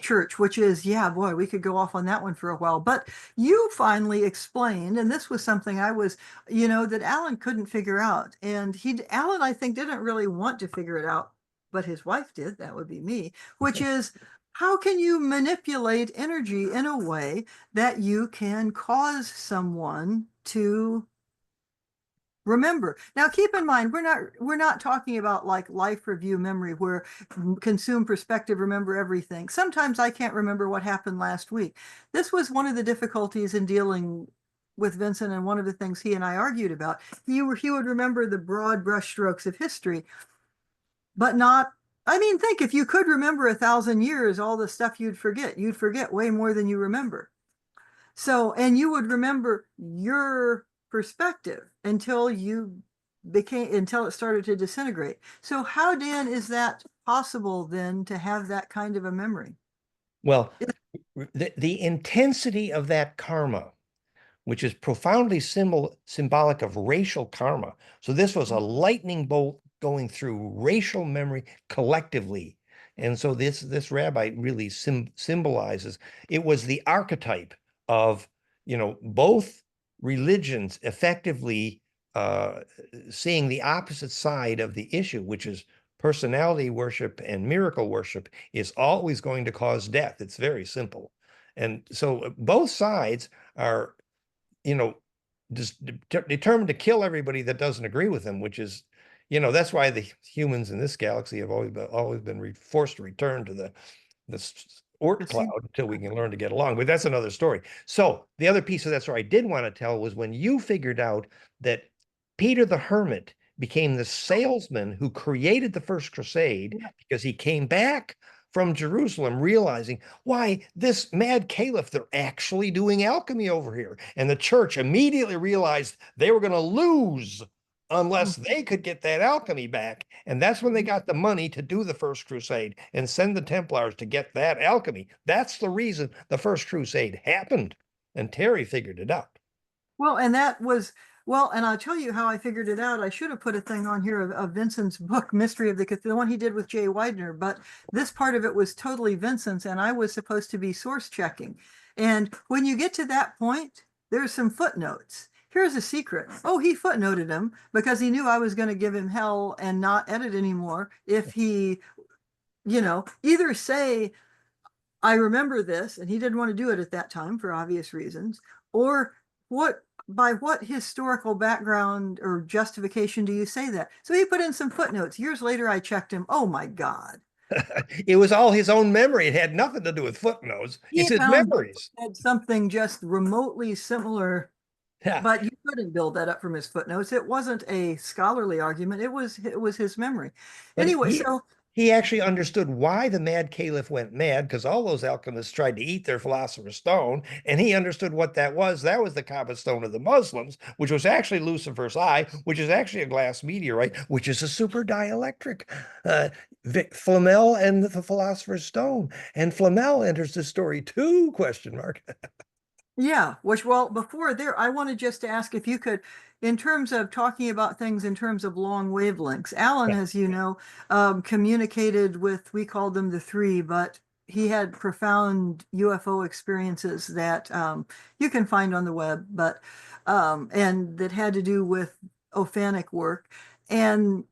Church, which is, yeah, boy, we could go off on that one for a while. But you finally explained, and this was something I was, that Alan couldn't figure out, and Alan, I think, didn't really want to figure it out, but his wife did. That would be me, which is, how can you manipulate energy in a way that you can cause someone to remember? Now, keep in mind, we're not talking about like life review memory where consume perspective, remember everything. Sometimes I can't remember what happened last week. This was one of the difficulties in dealing with Vincent, and one of the things he and I argued about. He would remember the broad brushstrokes of history, but not, I mean, think if you could remember 1,000 years, all the stuff you'd forget way more than you remember. So, and you would remember your perspective until it started to disintegrate. So how, Dan, is that possible then to have that kind of a memory? Well, the intensity of that karma, which is profoundly symbolic of racial karma. So this was a lightning bolt going through racial memory collectively. And so this rabbi really symbolizes, it was the archetype of both religions effectively seeing the opposite side of the issue, which is personality worship and miracle worship is always going to cause death. It's very simple. And so both sides are, just determined to kill everybody that doesn't agree with them, which is, that's why the humans in this galaxy have always been forced to return to the Oort cloud until we can learn to get along. But that's another story. So the other piece of that story I did want to tell was when you figured out that Peter the Hermit became the salesman who created the First Crusade because he came back from Jerusalem realizing, why, this mad caliph, they're actually doing alchemy over here. And the church immediately realized they were going to lose unless they could get that alchemy back. And that's when they got the money to do the First Crusade and send the Templars to get that alchemy. That's the reason the First Crusade happened. And Terry figured it out. Well, and that was, well, and I'll tell you how I figured it out. I should have put a thing on here of Vincent's book, Mystery of the Cathedral, the one he did with Jay Widener, but this part of it was totally Vincent's, and I was supposed to be source checking. And when you get to that point, there's some footnotes. Here's a secret. Oh, he footnoted him because he knew I was going to give him hell and not edit anymore if he, either say, I remember this, and he didn't want to do it at that time for obvious reasons, or by what historical background or justification do you say that? So he put in some footnotes. Years later, I checked him. Oh my God. It was all his own memory. It had nothing to do with footnotes. It's his memories. Had something just remotely similar, yeah. But you couldn't build that up from his footnotes. It wasn't a scholarly argument. It was his memory. But anyway, he actually understood why the mad caliph went mad, because all those alchemists tried to eat their philosopher's stone, and he understood what that was. That was the Kaaba stone of the Muslims, which was actually Lucifer's eye, which is actually a glass meteorite, which is a super dielectric. Flamel and the philosopher's stone. And Flamel enters the story too, question mark. Yeah, well, before there, I wanted just to ask if you could, in terms of talking about things in terms of long wavelengths, Alan, as you know, communicated with, we called them the three, but he had profound UFO experiences that you can find on the web, but and that had to do with ophanic work. And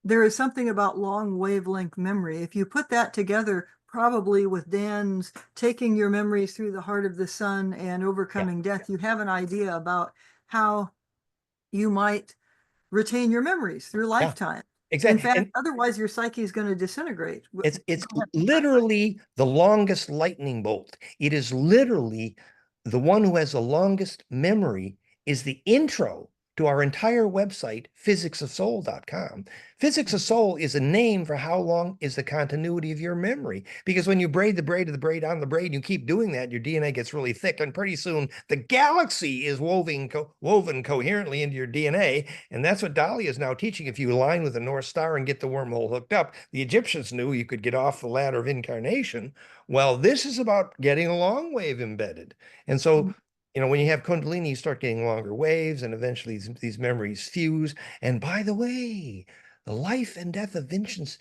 there is something about long wavelength memory. If you put that together, probably with Dan's taking your memories through the heart of the sun and overcoming death, you have an idea about how you might retain your memories through lifetime. Exactly. In fact, otherwise your psyche is going to disintegrate. It's literally the longest lightning bolt. It is literally the one who has the longest memory is the intro to our entire website, physicsofsoul.com. Physics of Soul is a name for how long is the continuity of your memory. Because when you braid the braid of the braid on the braid, and you keep doing that, your DNA gets really thick, and pretty soon the galaxy is woven coherently into your DNA. And that's what Dali is now teaching. If you align with the North Star and get the wormhole hooked up, the Egyptians knew you could get off the ladder of incarnation. Well, this is about getting a long wave embedded. And so when you have Kundalini, you start getting longer waves, and eventually these memories fuse. And by the way, the life and death of Vincent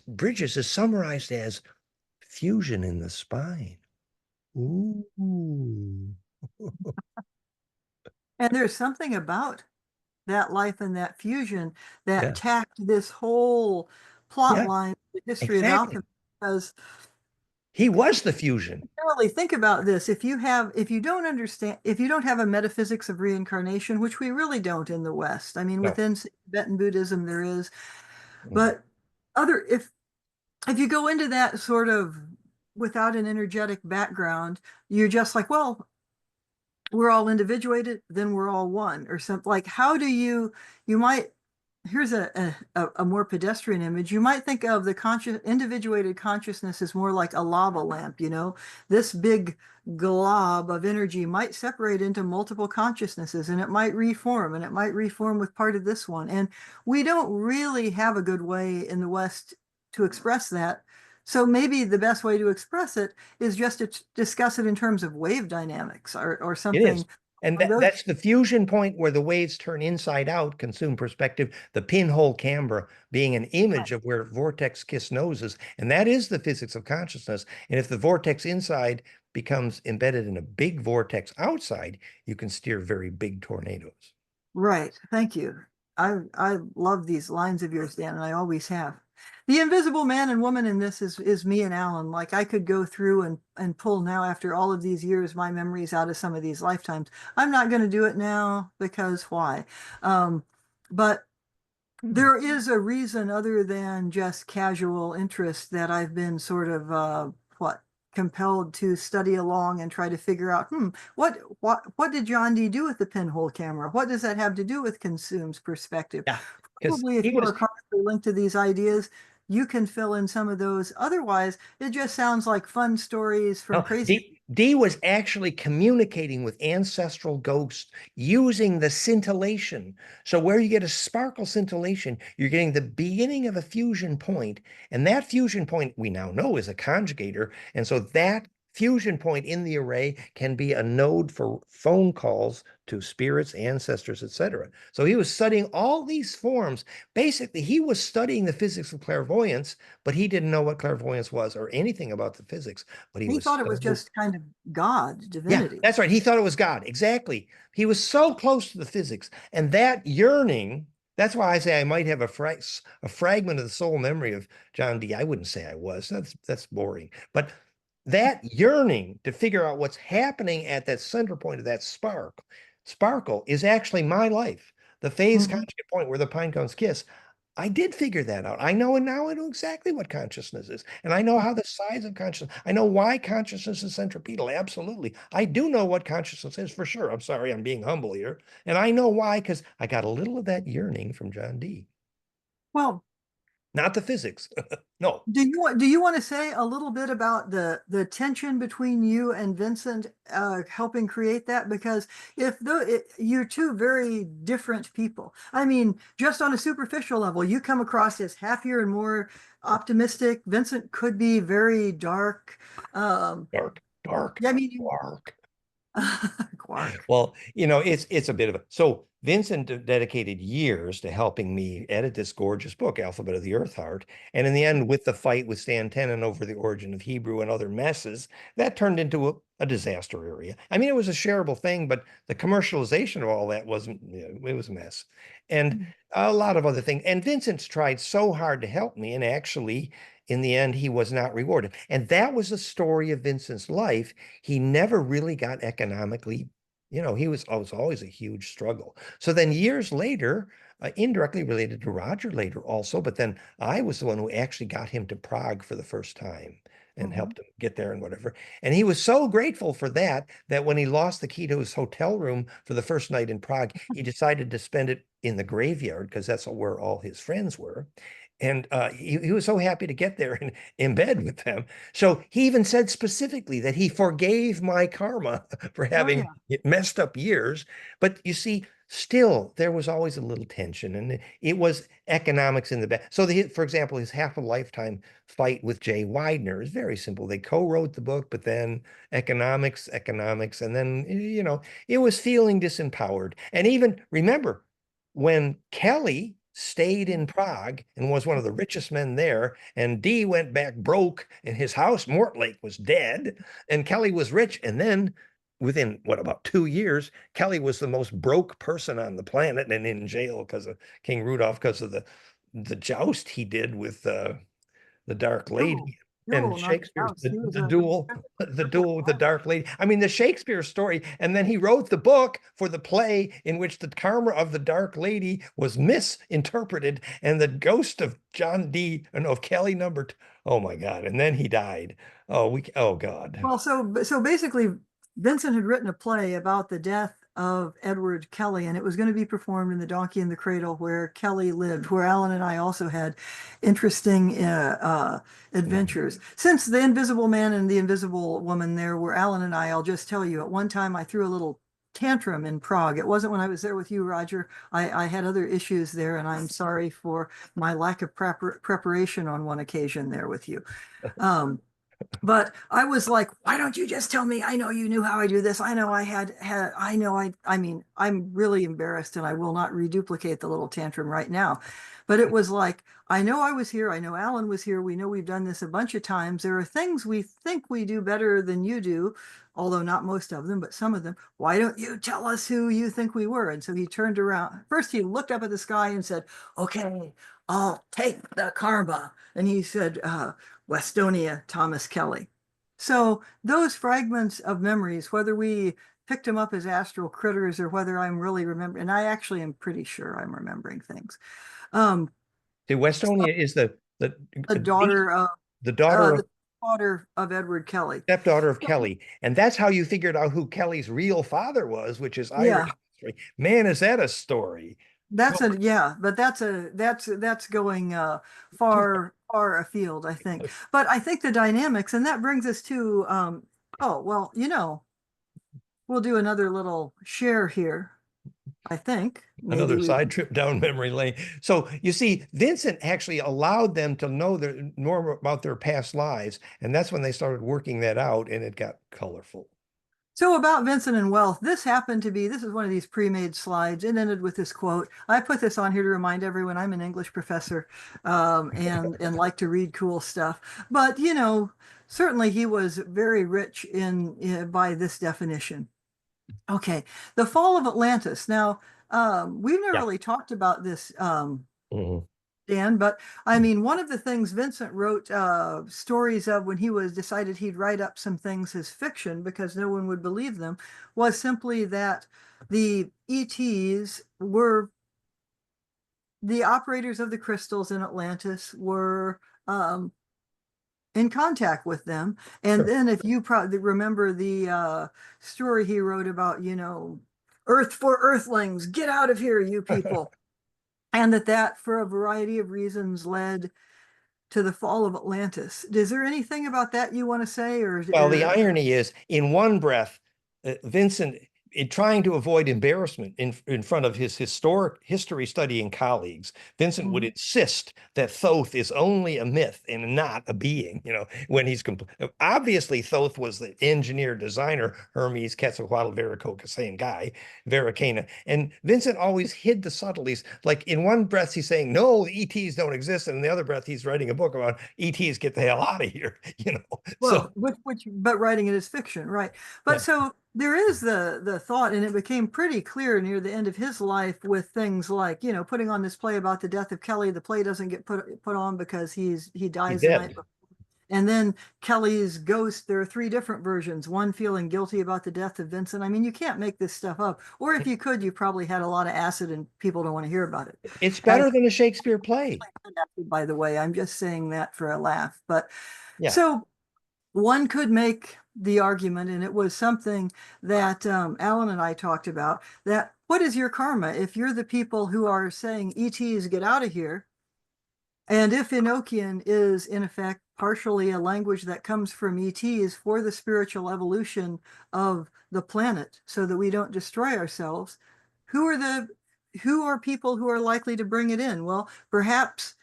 Bridges is summarized as fusion in the spine. Ooh. And there's something about that life and that fusion that tacked this whole plot line, the history of alchemy, because he was the fusion. Really think about this. If you don't have a metaphysics of reincarnation, which we really don't in the West. I mean, within Tibetan Buddhism there is, but if you go into that sort of without an energetic background, you're just like, well, we're all individuated, then we're all one, or something. Like, how do you might, here's a more pedestrian image. You might think of the individuated consciousness as more like a lava lamp, this big glob of energy might separate into multiple consciousnesses, and it might reform, with part of this one. And we don't really have a good way in the West to express that. So maybe the best way to express it is just to discuss it in terms of wave dynamics or something. It is. And that's the fusion point where the waves turn inside out, consume perspective, the pinhole camera being an image of where vortex kiss noses. And that is the physics of consciousness. And if the vortex inside becomes embedded in a big vortex outside, you can steer very big tornadoes. Right. Thank you. I love these lines of yours, Dan, and I always have. The invisible man and woman in this is me and Alan. Like I could go through and pull now after all of these years my memories out of some of these lifetimes. I'm not going to do it now because why? But there is a reason other than just casual interest that I've been sort of compelled to study along and try to figure out, what did John Dee do with the pinhole camera? What does that have to do with Consume's perspective? Yeah, because Probably if he you was are constantly linked to these ideas, you can fill in some of those. Otherwise, it just sounds like fun stories from no, crazy. Dee was actually communicating with ancestral ghosts using the scintillation. So where you get a sparkle scintillation, you're getting the beginning of a fusion point, and that fusion point we now know is a conjugator. And so that fusion point in the array can be a node for phone calls to spirits, ancestors, etc. So he was studying all these forms. Basically, he was studying the physics of clairvoyance, but he didn't know what clairvoyance was or anything about the physics. But he He was thought it was so, just kind of God, yeah, divinity. that's right. He thought it was God. Exactly. He was so close to the physics, and that yearning. That's why I say I might have a fragment of the soul memory of John Dee. I wouldn't say I was. That's boring. But that yearning to figure out what's happening at that center point of that sparkle is actually my life. The phase conjugate point where the pine cones kiss. I did figure that out. I know, and now I know exactly what consciousness is. And I know how the size of consciousness, I know why consciousness is centripetal. Absolutely. I do know what consciousness is for sure. I'm sorry, I'm being humble here. And I know why, because I got a little of that yearning from John Dee. Well, Not the physics. No. do you want to say a little bit about the tension between you and Vincent helping create that? Because you're two very different people. I mean, just on a superficial level, you come across as happier and more optimistic. Vincent could be very dark. Dark, Yeah, I mean, dark. Quark. Well, it's a bit of a so Vincent dedicated years to helping me edit this gorgeous book, Alphabet of the Earth Heart. And in the end, with the fight with Stan Tenen over the origin of Hebrew and other messes, that turned into a disaster area. I mean, it was a shareable thing, but the commercialization of all that wasn't, it was a mess. And a lot of other things. And Vincent's tried so hard to help me, and actually, in the end, he was not rewarded. And that was the story of Vincent's life. He never really got economically, he was always a huge struggle. So then years later, indirectly related to Roger later also, but then I was the one who actually got him to Prague for the first time and helped him get there and whatever. And he was so grateful for that, that when he lost the key to his hotel room for the first night in Prague, he decided to spend it in the graveyard because that's where all his friends were. And he was so happy to get there and in bed with them. So he even said specifically that he forgave my karma for having messed up years. But you see, still, there was always a little tension, and it was economics in the back. So, for example, his half a lifetime fight with Jay Widener is very simple. They co-wrote the book, but then economics, and then, it was feeling disempowered. And even remember, when Kelly stayed in Prague and was one of the richest men there, and Dee went back broke, and his house, Mortlake, was dead, and Kelly was rich. And then within about 2 years, Kelly was the most broke person on the planet and in jail because of King Rudolph, because of the joust he did with the Dark Lady. And Shakespeare's the duel with the Dark Lady. I mean, the Shakespeare story. And then he wrote the book for the play in which the karma of the Dark Lady was misinterpreted, and the ghost of John Dee, and of Kelly oh my God. And then he died. Oh God. Well, so basically, Vincent had written a play about the death of Edward Kelly, and it was going to be performed in the Donkey in the Cradle where Kelly lived, where Alan and I also had interesting adventures. Since the Invisible Man and the Invisible Woman there were Alan and I'll just tell you, at one time I threw a little tantrum in Prague. It wasn't when I was there with you, Roger. I had other issues there, and I'm sorry for my lack of preparation on one occasion there with you. But I was like, why don't you just tell me? I know you knew how I do this. I know I mean, I'm really embarrassed and I will not reduplicate the little tantrum right now. But it was like, I know I was here. I know Alan was here. We know we've done this a bunch of times. There are things we think we do better than you do, although not most of them, but some of them. Why don't you tell us who you think we were? And so he turned around. First, he looked up at the sky and said, okay, I'll take the karma. And he said, Westonia, Thomas Kelly. So those fragments of memories, whether we picked them up as astral critters or whether I'm really remembering, and I actually am pretty sure I'm remembering things. The Westonia is The daughter of the daughter of the daughter of Edward Kelly. stepdaughter of Kelly, and that's how you figured out who Kelly's real father was, which is Irish Yeah. history. Man, is that a story? That's but that's going far afield, I think. But I think the dynamics, and that brings us to oh well, we'll do another little share here. I think maybe Another side trip down memory lane. So you see, Vincent actually allowed them to know more about their past lives, and that's when they started working that out, and it got colorful. So about Vincent and wealth, this is one of these pre-made slides. It ended with this quote. I put this on here to remind everyone I'm an English professor and like to read cool stuff. But, certainly he was very rich by this definition. Okay, the fall of Atlantis. Now, we've never really talked about this, Dan, but I mean, one of the things Vincent wrote stories of when he decided he'd write up some things as fiction because no one would believe them was simply that the ETs were the operators of the crystals in Atlantis were in contact with them. And then if you probably remember the story he wrote about, Earth for Earthlings, get out of here, you people. And that for a variety of reasons led to the fall of Atlantis. Is there anything about that you want to say? Well, the irony is, in one breath, Vincent, in trying to avoid embarrassment in front of his history studying colleagues, Vincent would insist that Thoth is only a myth and not a being, when he's obviously Thoth was the engineer, designer, Hermes, Quetzalcoatl, Viracocha, same guy, Veracana. And Vincent always hid the subtleties. Like in one breath, he's saying, no, the ETs don't exist. And in the other breath, he's writing a book about ETs, get the hell out of here, Well, but writing it as fiction, right? But so there is the thought, and it became pretty clear near the end of his life with things like, putting on this play about the death of Kelly. The play doesn't get put on because he dies the night before. And then Kelly's ghost, there are 3 different versions, one feeling guilty about the death of Vincent. I mean, you can't make this stuff up. Or if you could, you probably had a lot of acid and people don't want to hear about it. It's better than a Shakespeare play. By the way, I'm just saying that for a laugh. But so one could make the argument, and it was something that Alan and I talked about, that what is your karma? If you're the people who are saying ETs get out of here, and if Enochian is in effect partially a language that comes from ETs for the spiritual evolution of the planet so that we don't destroy ourselves, who are people who are likely to bring it in? Well, perhaps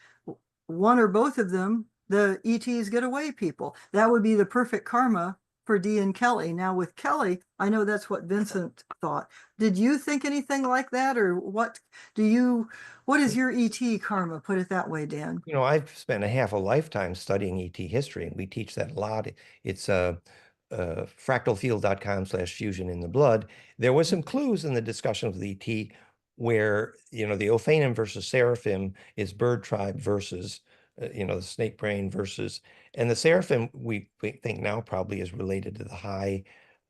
one or both of them, the ETs get away people. That would be the perfect karma for Dee and Kelly. Now with Kelly, I know that's what Vincent thought. Did you think anything like that, or what is your ET karma? Put it that way, Dan. I've spent a lifetime studying ET history, and we teach that a lot. It's fractalfield.com/fusion in the blood. There was some clues in the discussion of the ET where, the Ophanim versus Seraphim is bird tribe versus, the snake brain versus, and the Seraphim we think now probably is related to the high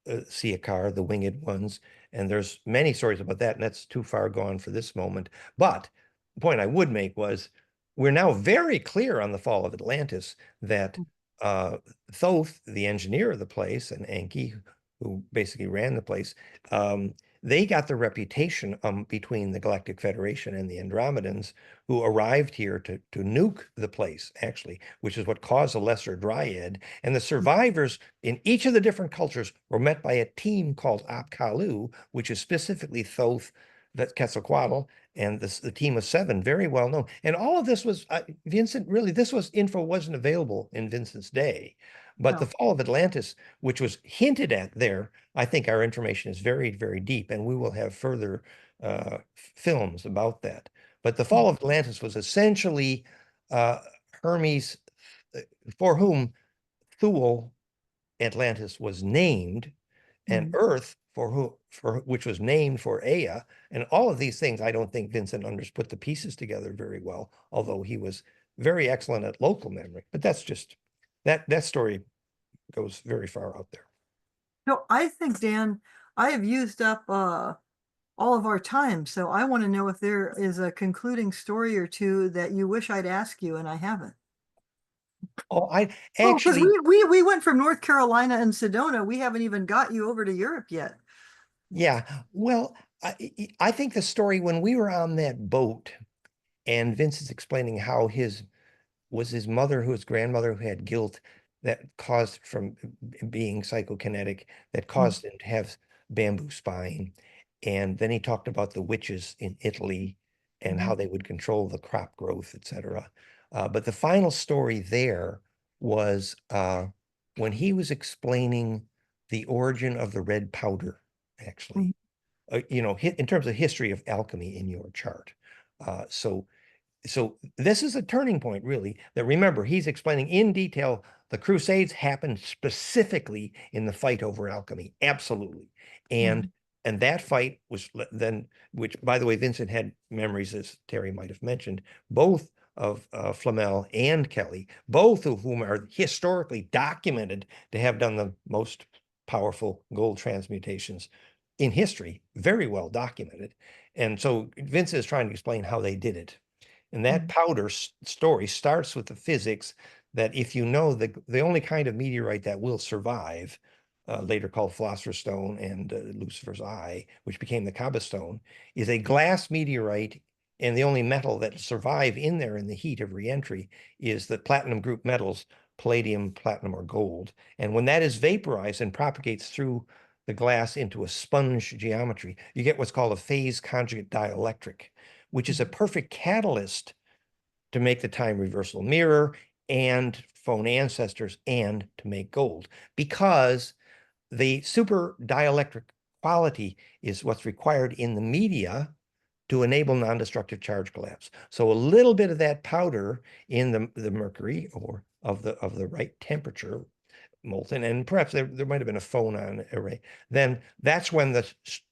Siakar, the winged ones. And there's many stories about that, and that's too far gone for this moment. But the point I would make was we're now very clear on the fall of Atlantis that Thoth, the engineer of the place, and Enki, who basically ran the place, they got the reputation between the Galactic Federation and the Andromedans, who arrived here to nuke the place, actually, which is what caused the Lesser Dryad. And the survivors in each of the different cultures were met by a team called Apkallu, which is specifically Thoth, that's Quetzalcoatl, and the team of 7, very well known. And all of this was, Vincent, really, this was info wasn't available in Vincent's day. But No. the fall of Atlantis, which was hinted at there, I think our information is very, very deep, and we will have further films about that. But the fall of Atlantis was essentially Hermes, for whom Thule Atlantis was named, and Earth for which was named for Ea, and all of these things. I don't think Vincent put the pieces together very well, although he was very excellent at local memory. But that's just that story goes very far out there. So I think, Dan, I have used up all of our time. So I want to know if there is a concluding story or two that you wish I'd ask you and I haven't. Oh, I Oh, because actually, we went from North Carolina and Sedona. We haven't even got you over to Europe yet. yeah. Well, I think the story when we were on that boat, and Vince is explaining how his mother, his grandmother, who had guilt that caused from being psychokinetic, that caused him to have bamboo spine. And then he talked about the witches in Italy and how they would control the crop growth, etc. But the final story there was when he was explaining the origin of the red powder, actually, in terms of history of alchemy in your chart. So this is a turning point, really, that remember, he's explaining in detail the Crusades happened specifically in the fight over alchemy. Absolutely. And that fight was then, which, by the way, Vincent had memories, as Terry might have mentioned, both of Flamel and Kelly, both of whom are historically documented to have done the most powerful gold transmutations in history, very well documented. And so Vincent is trying to explain how they did it. And that powder story starts with the physics that if you know the only kind of meteorite that will survive, later called Philosopher's Stone and Lucifer's Eye, which became the Kaaba Stone, is a glass meteorite, and the only metal that survive in there in the heat of reentry is the platinum group metals, palladium, platinum, or gold. And when that is vaporized and propagates through the glass into a sponge geometry, you get what's called a phase conjugate dielectric, which is a perfect catalyst to make the time reversal mirror and phone ancestors and to make gold, because the super dielectric quality is what's required in the media to enable non-destructive charge collapse. So a little bit of that powder in the mercury, or of the right temperature, molten, and perhaps there might have been a phonon array, then that's when the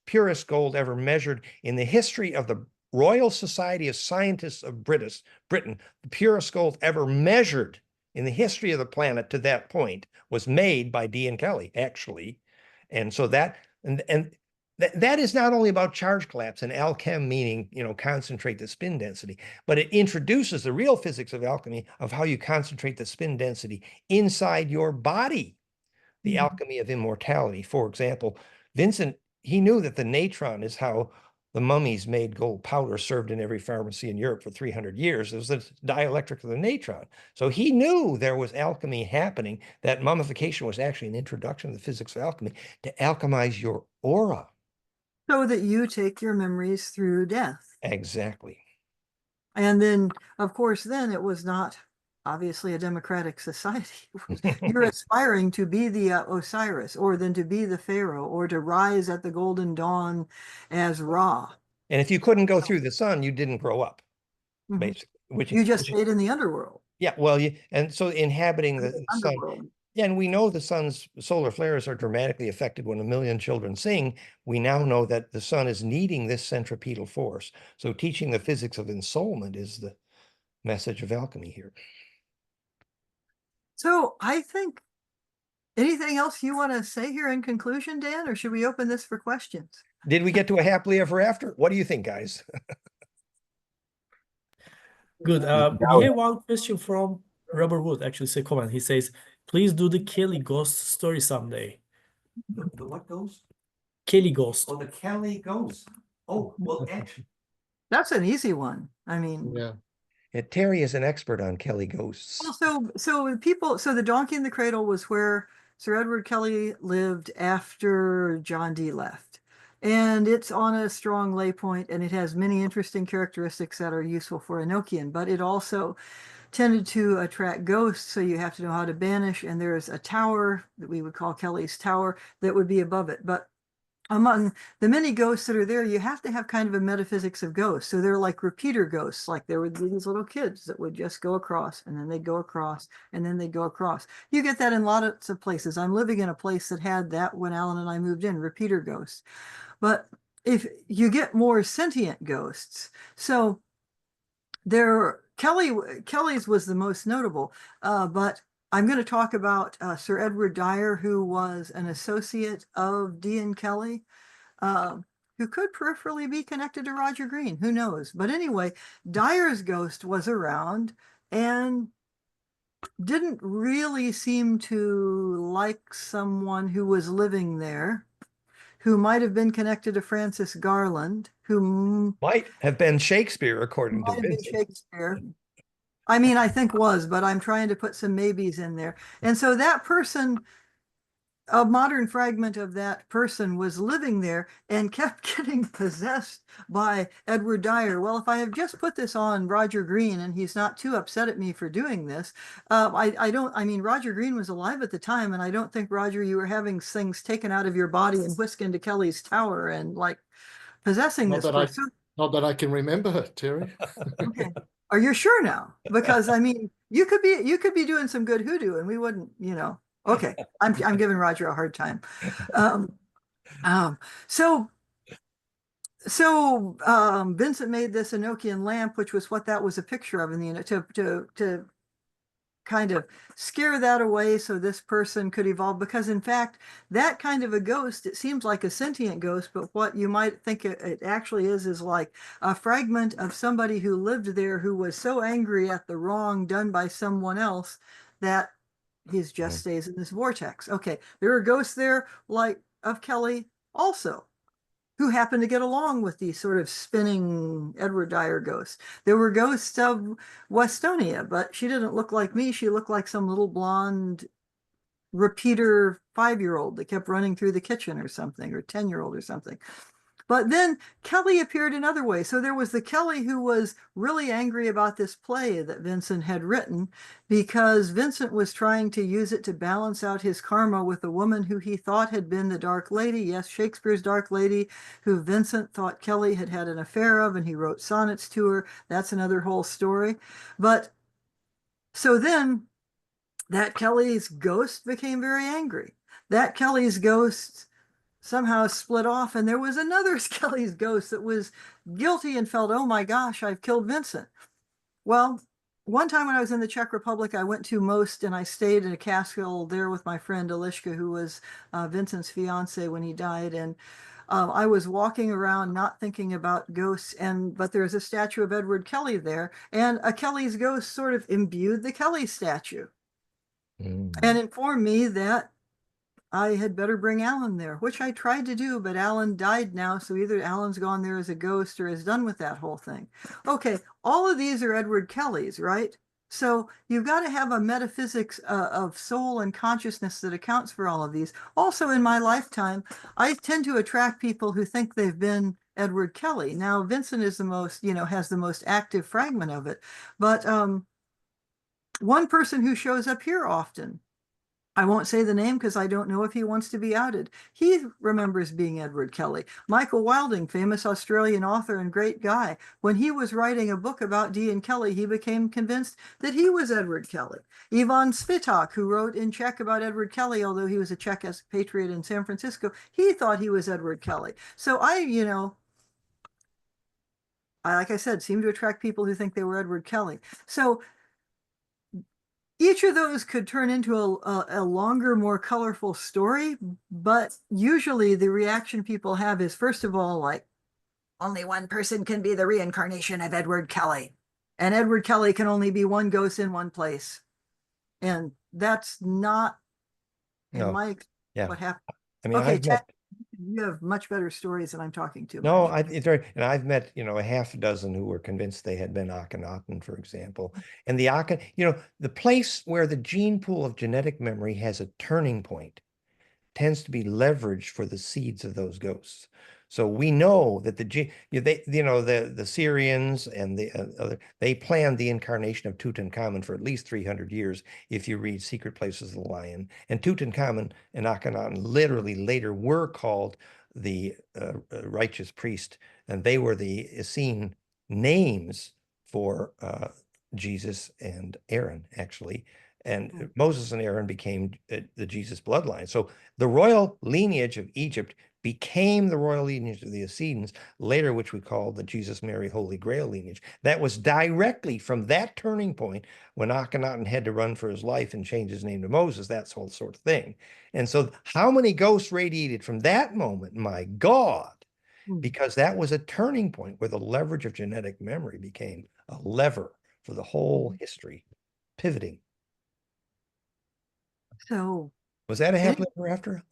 purest gold ever measured in the history of the Royal Society of Scientists of Britain, the purest gold ever measured in the history of the planet to that point was made by D and Kelly, actually. And so that is not only about charge collapse and alchem, meaning, concentrate the spin density, but it introduces the real physics of alchemy, of how you concentrate the spin density inside your body, the alchemy of immortality. For example, Vincent, he knew that the natron is how the mummies made gold powder served in every pharmacy in Europe for 300 years. It was the dielectric of the natron. So he knew there was alchemy happening, that mummification was actually an introduction to the physics of alchemy to alchemize your aura. So that you take your memories through death. Exactly. And then, of course, then it was not obviously a democratic society. You're aspiring to be the Osiris, or then to be the Pharaoh, or to rise at the golden dawn as Ra. And if you couldn't go through the sun, you didn't grow up, basically. You just stayed in the underworld. Yeah, well, and so inhabiting the sun. Underworld. Yeah, and we know the sun's solar flares are dramatically affected when 1 million children sing. We now know that the sun is needing this centripetal force. So teaching the physics of ensoulment is the message of alchemy here. So I think, anything else you want to say here in conclusion, Dan, or should we open this for questions? Did we get to a happily ever after? What do you think, guys? Good. We have one question from Robert Wood, actually, say comment. He says, please do the Kelly ghost story someday. The what ghost? Kelly ghost. Oh, the Kelly ghost. Oh, well, actually. That's an easy one. I mean, Yeah, Terry is an expert on Kelly ghosts. well, so the Donkey in the Cradle was where Sir Edward Kelly lived after John Dee left. And it's on a strong lay point, and it has many interesting characteristics that are useful for Enochian, but it also tended to attract ghosts, so you have to know how to banish. And there's a tower that we would call Kelly's Tower that would be above it. But among the many ghosts that are there, you have to have kind of a metaphysics of ghosts. So they're like repeater ghosts, like there would be these little kids that would just go across and then they'd go across and then they'd go across. You get that in lots of places. I'm living in a place that had that when Alan and I moved in, repeater ghosts. But if you get more sentient ghosts, so Kelly's was the most notable, but I'm going to talk about Sir Edward Dyer, who was an associate of D. and Kelly, who could peripherally be connected to Roger Green. Who knows? But anyway, Dyer's ghost was around and didn't really seem to like someone who was living there, who might have been connected to Francis Garland, who Might have been Shakespeare, according to might have been Vincent. Shakespeare. I mean, I think was, but I'm trying to put some maybes in there. And so that person, a modern fragment of that person was living there and kept getting possessed by Edward Dyer. Well, if I have just put this on Roger Green and he's not too upset at me for doing this, I mean, Roger Green was alive at the time, and I don't think, Roger, you were having things taken out of your body and whisked into Kelly's Tower and like possessing Not this that person. Not that I can remember, Terry. Okay. Are you sure now? Because I mean, you could be doing some good hoodoo and we wouldn't, Okay. I'm giving Roger a hard time. Um, so Vincent made this Enochian lamp, which was what that was a picture of in the to kind of scare that away so this person could evolve, because in fact that kind of a ghost, it seems like a sentient ghost, but what you might think it actually is like a fragment of somebody who lived there who was so angry at the wrong done by someone else that he just stays in this vortex. Okay, there are ghosts there like of Kelly also, who happened to get along with these sort of spinning Edward Dyer ghosts. There were ghosts of Westonia, but she didn't look like me. She looked like some little blonde repeater 5-year-old that kept running through the kitchen or something, or 10-year-old or something. But then Kelly appeared in other ways. So there was the Kelly who was really angry about this play that Vincent had written, because Vincent was trying to use it to balance out his karma with a woman who he thought had been the Dark Lady. Yes, Shakespeare's Dark Lady, who Vincent thought Kelly had had an affair of, and he wrote sonnets to her. That's another whole story. But so then that Kelly's ghost became very angry. That Kelly's ghost somehow split off, and there was another Kelly's ghost that was guilty and felt, oh my gosh, I've killed Vincent. Well, one time when I was in the Czech Republic, I went to Most and I stayed in a castle there with my friend Alishka, who was Vincent's fiance when he died. And I was walking around not thinking about ghosts, but there's a statue of Edward Kelly there, and a Kelly's ghost sort of imbued the Kelly statue and informed me that I had better bring Alan there, which I tried to do, but Alan died now. So either Alan's gone there as a ghost or is done with that whole thing. Okay, all of these are Edward Kelly's, right? So you've got to have a metaphysics of soul and consciousness that accounts for all of these. Also, in my lifetime, I tend to attract people who think they've been Edward Kelly. Now, Vincent is the most, has the most active fragment of it. But one person who shows up here often, I won't say the name because I don't know if he wants to be outed. He remembers being Edward Kelly. Michael Wilding, famous Australian author and great guy. When he was writing a book about D. and Kelly, he became convinced that he was Edward Kelly. Ivan Svitak, who wrote in Czech about Edward Kelly, although he was a Czech expatriate in San Francisco, he thought he was Edward Kelly. So I, like I said, seem to attract people who think they were Edward Kelly. So each of those could turn into a longer, more colorful story, but usually the reaction people have is, first of all, like, only one person can be the reincarnation of Edward Kelly, and Edward Kelly can only be one ghost in one place. And that's not, in my what happened. I mean, okay, I've met, you have much better stories than I'm talking to. no, it's right. And I've met, a half a dozen who were convinced they had been Akhenaten, for example. And the the place where the gene pool of genetic memory has a turning point tends to be leveraged for the seeds of those ghosts. So we know that the Syrians and they planned the incarnation of Tutankhamun for at least 300 years. If you read Secret Places of the Lion, and Tutankhamun and Akhenaten literally later were called the righteous priest, and they were the Essene names for Jesus and Aaron, actually. And Moses and Aaron became the Jesus bloodline. So the royal lineage of Egypt became the royal lineage of the Essenes, later which we call the Jesus, Mary, Holy Grail lineage. That was directly from that turning point when Akhenaten had to run for his life and change his name to Moses, that whole sort of thing. And so how many ghosts radiated from that moment? My God, because that was a turning point where the leverage of genetic memory became a lever for the whole history, pivoting. So Was that a happily ever after?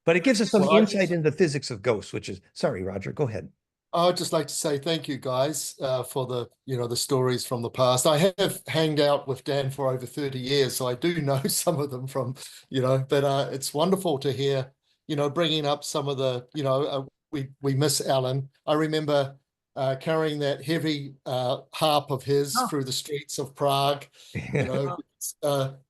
But it gives us some insight into the physics of ghosts, which is, sorry, Roger, go ahead. I'd just like to say thank you guys for the stories from the past. I have hanged out with Dan for over 30 years, so I do know some of them from, but it's wonderful to hear, bringing up some of the, we miss Alan. I remember carrying that heavy harp of his through the streets of Prague.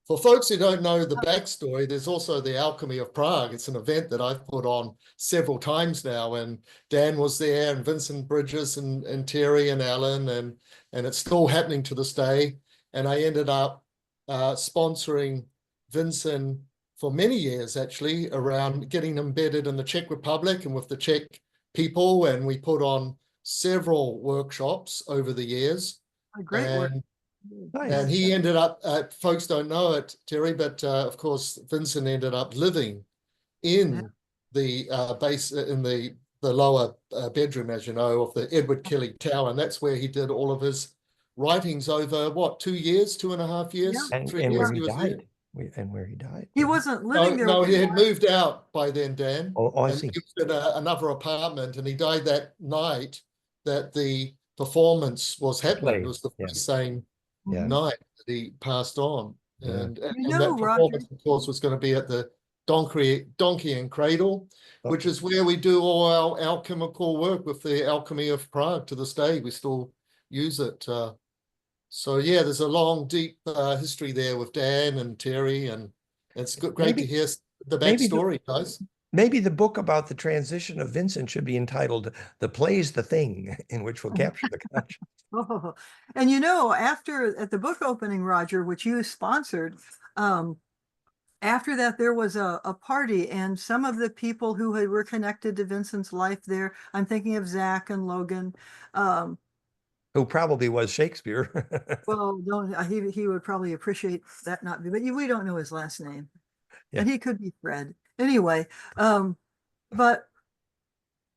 For folks who don't know the backstory, there's also the Alchemy of Prague. It's an event that I've put on several times now, and Dan was there, and Vincent Bridges, and Terry and Alan, and it's still happening to this day. And I ended up sponsoring Vincent for many years, actually, around getting embedded in the Czech Republic and with the Czech people, and we put on several workshops over the years. Great work. Nice. And he ended up, folks don't know it, Terry, but of course, Vincent ended up living in the base, in the lower bedroom, as you know, of the Edward Kelly Tower. And that's where he did all of his writings over, what, 2 years, 2.5 years? And 3 where years he was died. there. And where he died. He wasn't living there. No, he had moved out by then, Dan. Oh, I and see. He was in another apartment, and he died that night that the performance was happening. It was the same night that he passed on. And that performance, of course, was going to be at the Donkey and Cradle, which is where we do all our alchemical work with the Alchemy of Prague. To this day, we still use it. So yeah, there's a long, deep history there with Dan and Terry, and it's great to hear the backstory, guys. Maybe the book about the transition of Vincent should be entitled "The Play's the Thing," in which we'll capture the conscience. Oh, and after at the book opening, Roger, which you sponsored, after that there was a party, and some of the people who were connected to Vincent's life there, I'm thinking of Zach and Logan, who probably was Shakespeare. well, he would probably appreciate that not be, but we don't know his last name, and he could be Fred anyway. But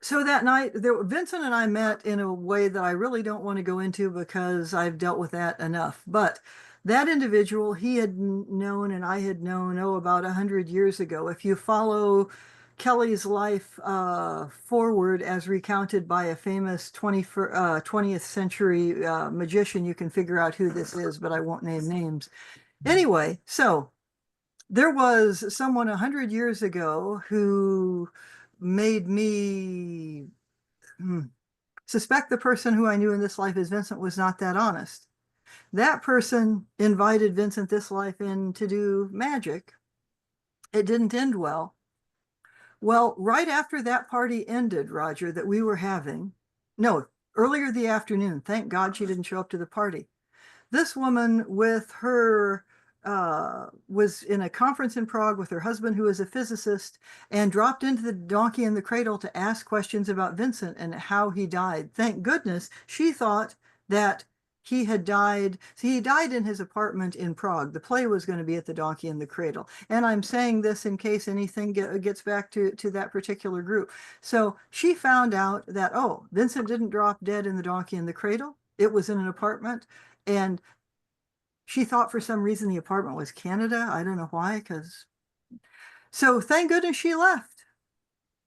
so that night, Vincent and I met in a way that I really don't want to go into because I've dealt with that enough. But that individual, he had known and I had known, about 100 years ago. If you follow Kelly's life forward as recounted by a famous 20th century magician, you can figure out who this is, but I won't name names. Anyway, so there was someone 100 years ago who made me suspect the person who I knew in this life as Vincent was not that honest. That person invited Vincent this life in to do magic. It didn't end well. Well, right after that party ended, Roger, that we were having, no, earlier the afternoon, thank God she didn't show up to the party. This woman with her was in a conference in Prague with her husband, who is a physicist, and dropped into the Donkey in the Cradle to ask questions about Vincent and how he died. Thank goodness she thought that he had died. See, he died in his apartment in Prague. The play was going to be at the Donkey in the Cradle. And I'm saying this in case anything gets back to that particular group. So she found out that, Vincent didn't drop dead in the Donkey in the Cradle. It was in an apartment. And she thought for some reason the apartment was Canada. I don't know why, so thank goodness she left,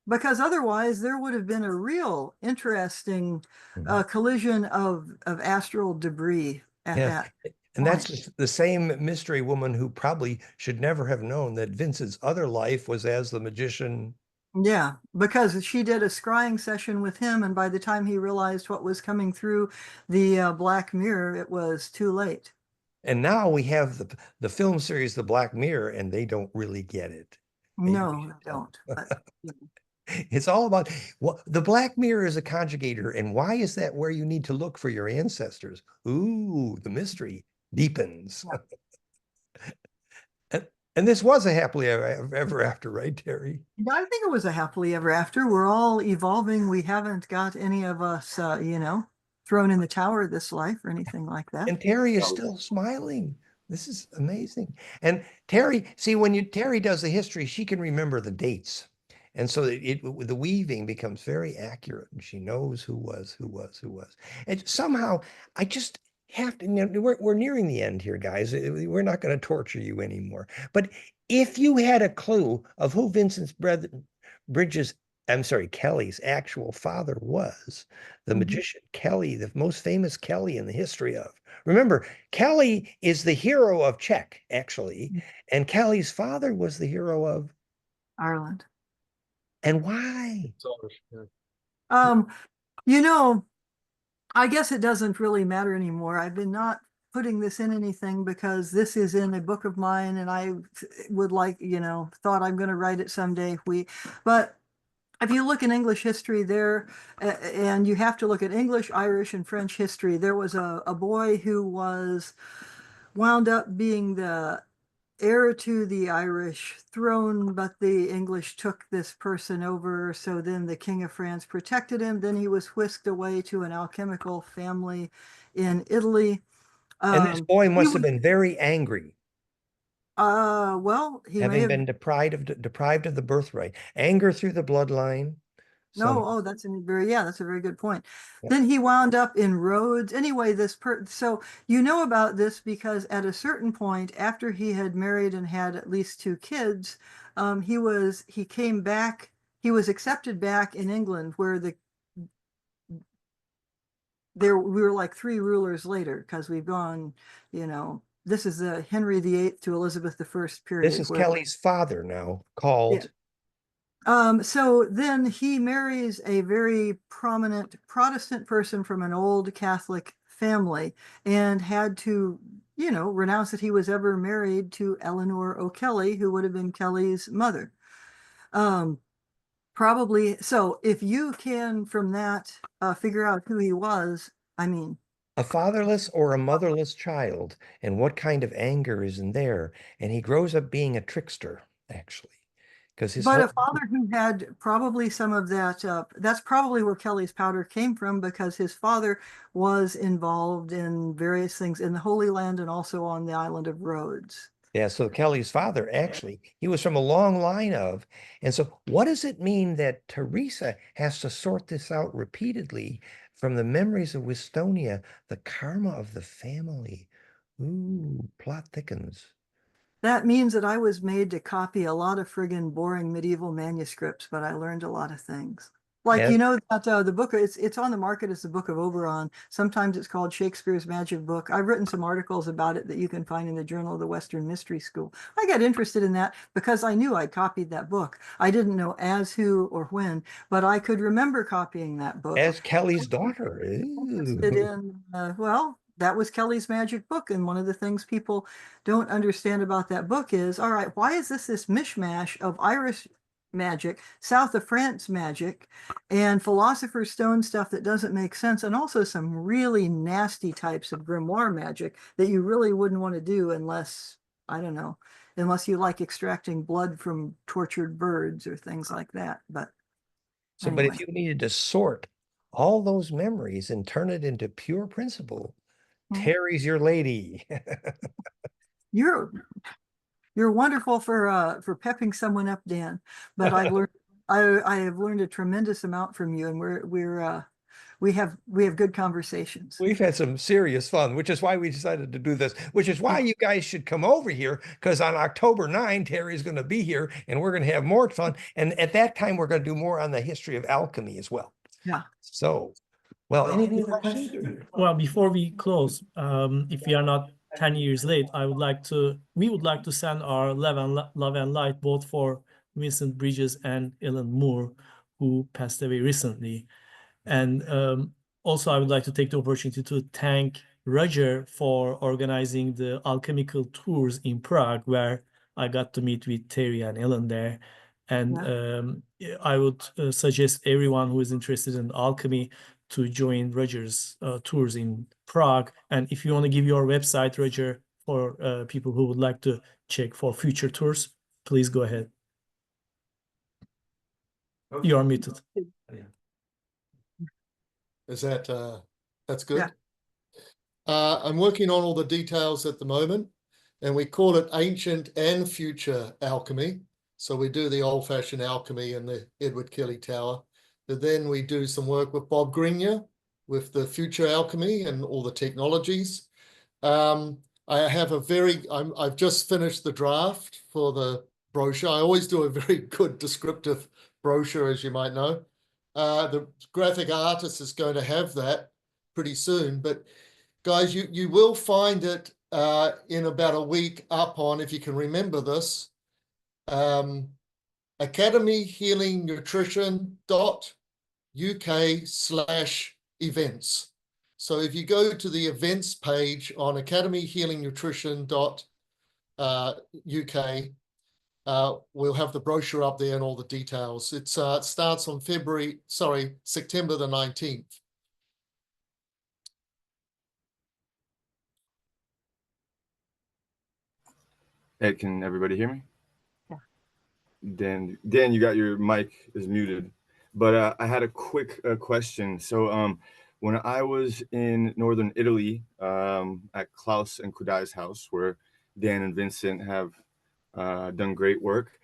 because otherwise there would have been a real interesting collision of astral debris at that. And that's the same mystery woman who probably should never have known that Vincent's other life was as the magician Yeah, because she did a scrying session with him, and by the time he realized what was coming through the black mirror, it was too late. And now we have the film series, The Black Mirror, and they don't really get it. Maybe we No, should I tell don't. But It's all about the Black Mirror is a conjugator, and why is that where you need to look for your ancestors? Ooh, the mystery deepens. yeah. And this was a happily ever after, right, Terry? I think it was a happily ever after. We're all evolving. We haven't got any of us, thrown in the tower this life or anything like that. And Terry is still smiling. This is amazing. And Terry, see, when Terry does the history, she can remember the dates. And so the weaving becomes very accurate, and she knows who was. And somehow I just have to, we're nearing the end here, guys. We're not going to torture you anymore. But if you had a clue of who Bridges, I'm sorry, Kelly's actual father was, the magician Kelly, the most famous Kelly in the history of. Remember, Kelly is the hero of Czech, actually, and Kelly's father was the hero of Ireland. And why? Um, you know, I guess it doesn't really matter anymore. I've been not putting this in anything because this is in a book of mine, and I would like, thought I'm going to write it someday. But if you look in English history there, and you have to look at English, Irish, and French history, there was a boy who was wound up being the heir to the Irish throne, but the English took this person over. So then the King of France protected him. Then he was whisked away to an alchemical family in Italy. And this boy He must have was, been very angry, well, he may having have. been deprived of the birthright. Anger through the bloodline. No, Some oh, that's that's a very good point. Yeah. Then he wound up in Rhodes. Anyway, so you know about this because at a certain point, after he had married and had at least 2 kids, he came back. He was accepted back in England, where we were like 3 rulers later, because we've gone, this is the Henry VIII to Elizabeth I period. This is where Kelly's father now, Yeah. called So then he marries a very prominent Protestant person from an old Catholic family, and had to, renounce that he was ever married to Eleanor O'Kelly, who would have been Kelly's mother. Probably. So if you can from that figure out who he was, I mean, a fatherless or a motherless child, and what kind of anger is in there. And he grows up being a trickster, actually, because his but whole a father who had probably some of that, that's probably where Kelly's powder came from, because his father was involved in various things in the Holy Land and also on the island of Rhodes. Yeah, so Kelly's father, actually, he was from a long line of. And so what does it mean that Teresa has to sort this out repeatedly from the memories of Wistonia, the karma of the family? Ooh, plot thickens. That means that I was made to copy a lot of friggin' boring medieval manuscripts, but I learned a lot of things. Like, And that the book, it's on the market as the Book of Oberon. Sometimes it's called Shakespeare's Magic Book. I've written some articles about it that you can find in the Journal of the Western Mystery School. I got interested in that because I knew I copied that book. I didn't know as, who, or when, but I could remember copying that book. as Kelly's daughter. Interested in, well, that was Kelly's magic book. And one of the things people don't understand about that book is, all right, why is this mishmash of Irish magic, south of France magic, and Philosopher's Stone stuff that doesn't make sense, and also some really nasty types of grimoire magic that you really wouldn't want to do unless, I don't know, unless you like extracting blood from tortured birds or things like that. But So, but anyway. if you needed to sort all those memories and turn it into pure principle, Terry's your lady. You're wonderful for pepping someone up, Dan. But I have learned a tremendous amount from you, and we have good conversations. We've had some serious fun, which is why we decided to do this, which is why you guys should come over here, because on October 9, Terry's going to be here and we're going to have more fun. And at that time, we're going to do more on the history of alchemy as well. Yeah. So, well, any other questions? Well, before we close, if we are not 10 years late, we would like to send our love and light both for Vincent Bridges and Ellen Moore, who passed away recently. And also, I would like to take the opportunity to thank Roger for organizing the alchemical tours in Prague, where I got to meet with Terry and Ellen there. And I would suggest everyone who is interested in alchemy to join Roger's tours in Prague. And if you want to give your website, Roger, for people who would like to check for future tours, please go ahead. Okay. You are muted. Is that that's good? Yeah. I'm working on all the details at the moment, and we call it ancient and future alchemy. So we do the old-fashioned alchemy in the Edward Kelly Tower, but then we do some work with Bob Greenyer with the future alchemy and all the technologies. I have I've just finished the draft for the brochure. I always do a very good descriptive brochure, as you might know. The graphic artist is going to have that pretty soon, but guys, you will find it in about a week up on, if you can remember this, academyhealingnutrition.uk/events. So if you go to the events page on academyhealingnutrition.uk, we'll have the brochure up there and all the details. It starts on September the 19th. Hey, can everybody hear me? Yeah. Dan, you got your mic is muted, but I had a quick question. So when I was in northern Italy at Klaus and Kudai's house, where Dan and Vincent have done great work,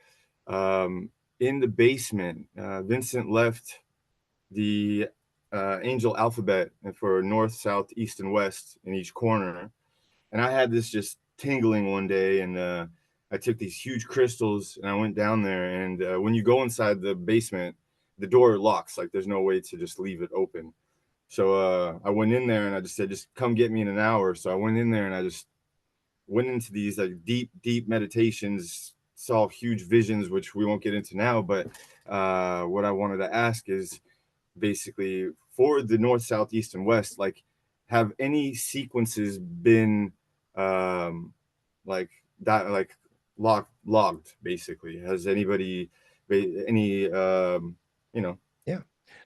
in the basement, Vincent left the angel alphabet for north, south, east, and west in each corner. And I had this just tingling one day, and I took these huge crystals and I went down there. And when you go inside the basement, the door locks, like there's no way to just leave it open. So I went in there and I just said, just come get me in an hour. So I went in there and I just went into these like deep meditations, saw huge visions, which we won't get into now. But what I wanted to ask is basically for the north, south, east, and west, like, have any sequences been like that, like logged basically? Has anybody any Yeah.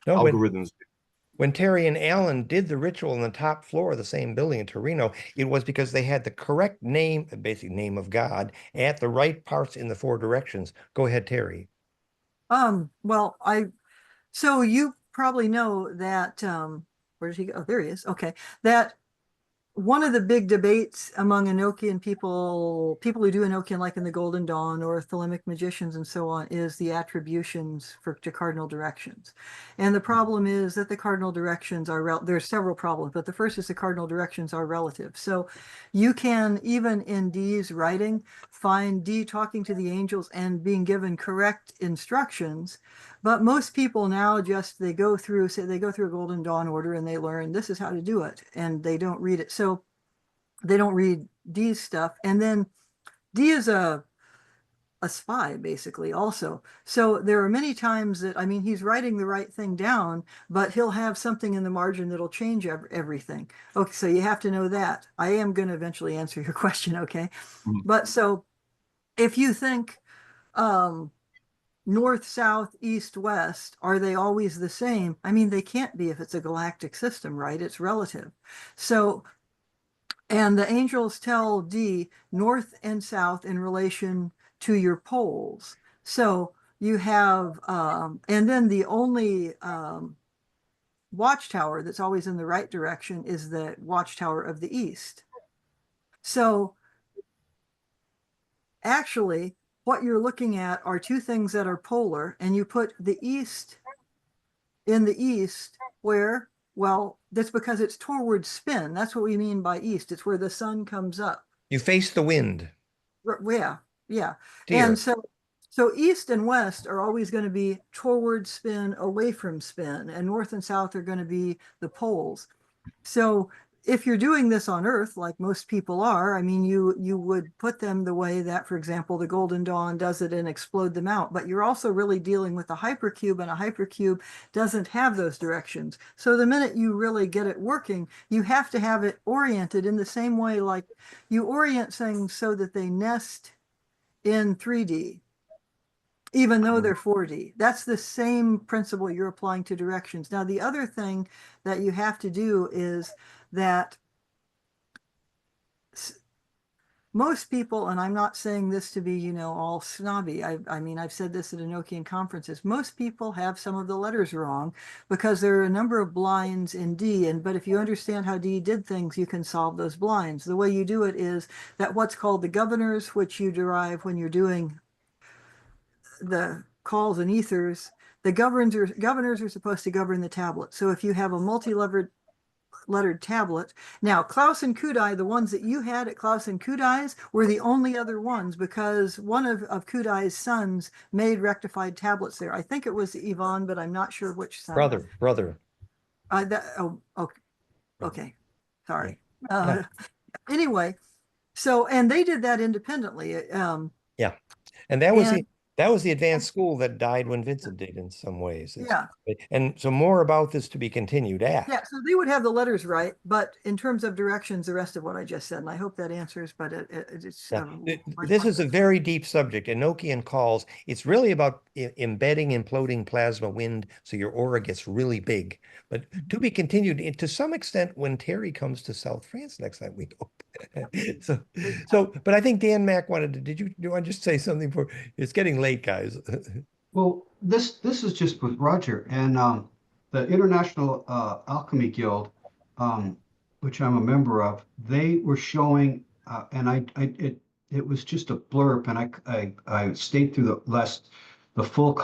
No, algorithms? when Terry and Alan did the ritual on the top floor of the same building in Torino, it was because they had the correct name, basic name of God, at the right parts in the four directions. Go ahead, Terry. Well, so you probably know that, where did he go? Oh, there he is. Okay. That one of the big debates among Enochian people who do Enochian, like in the Golden Dawn or Thelemic magicians and so on, is the attributions to cardinal directions. And the problem is that the cardinal directions are, there's several problems, but the first is the cardinal directions are relative. So you can, even in Dee's writing, find Dee talking to the angels and being given correct instructions. But most people now they go through a Golden Dawn order and they learn this is how to do it, and they don't read it. So they don't read Dee's stuff. And then Dee is a spy, basically, also. So there are many times that, I mean, he's writing the right thing down, but he'll have something in the margin that'll change everything. Okay, so you have to know that. I am going to eventually answer your question, okay? Mm-hmm. But so if you think north, south, east, west, are they always the same? I mean, they can't be if it's a galactic system, right? It's relative. So, and the angels tell Dee north and south in relation to your poles. So you have, and then the only watchtower that's always in the right direction is the watchtower of the east. So actually, what you're looking at are two things that are polar, and you put the east in the east where, well, that's because it's toward spin. That's what we mean by east. It's where the sun comes up. You face the wind. Yeah, yeah. Dear. And so east and west are always going to be toward spin, away from spin, and north and south are going to be the poles. So if you're doing this on Earth, like most people are, I mean, you would put them the way that, for example, the Golden Dawn does it and explode them out. But you're also really dealing with a hypercube, and a hypercube doesn't have those directions. So the minute you really get it working, you have to have it oriented in the same way like you orient things so that they nest in 3D, even though they're 4D. That's the same principle you're applying to directions. Now, the other thing that you have to do is that most people, and I'm not saying this to be, you know, all snobby. I mean, I've said this at Enochian conferences. Most people have some of the letters wrong because there are a number of blinds in D. But if you understand how D did things, you can solve those blinds. The way you do it is that what's called the governors, which you derive when you're doing the calls and ethers, the governors are supposed to govern the tablet. So if you have a multi-lettered tablet. Now, Klaus and Kudai, the ones that you had at Klaus and Kudai's, were the only other ones because one of Kudai's sons made rectified tablets there. I think it was Yvonne, but I'm not sure which son. Brother. Okay. Sorry. Anyway, so, and they did that independently. Yeah. And that was the advanced school that died when Vincent did in some ways. Yeah. And so more about this to be continued at. Yeah, so they would have the letters right, but in terms of directions, the rest of what I just said, and I hope that answers, but it's... This is a very deep subject. Enochian calls, it's really about embedding imploding plasma wind so your aura gets really big. But to be continued to some extent when Terry comes to South France next time we go. But I think Dan Mack wanted to, do you want to just say something for, it's getting late, guys. Well, this is just with Roger and the International Alchemy Guild, which I'm a member of. They were showing, and it was just a blurb, and I stayed through the full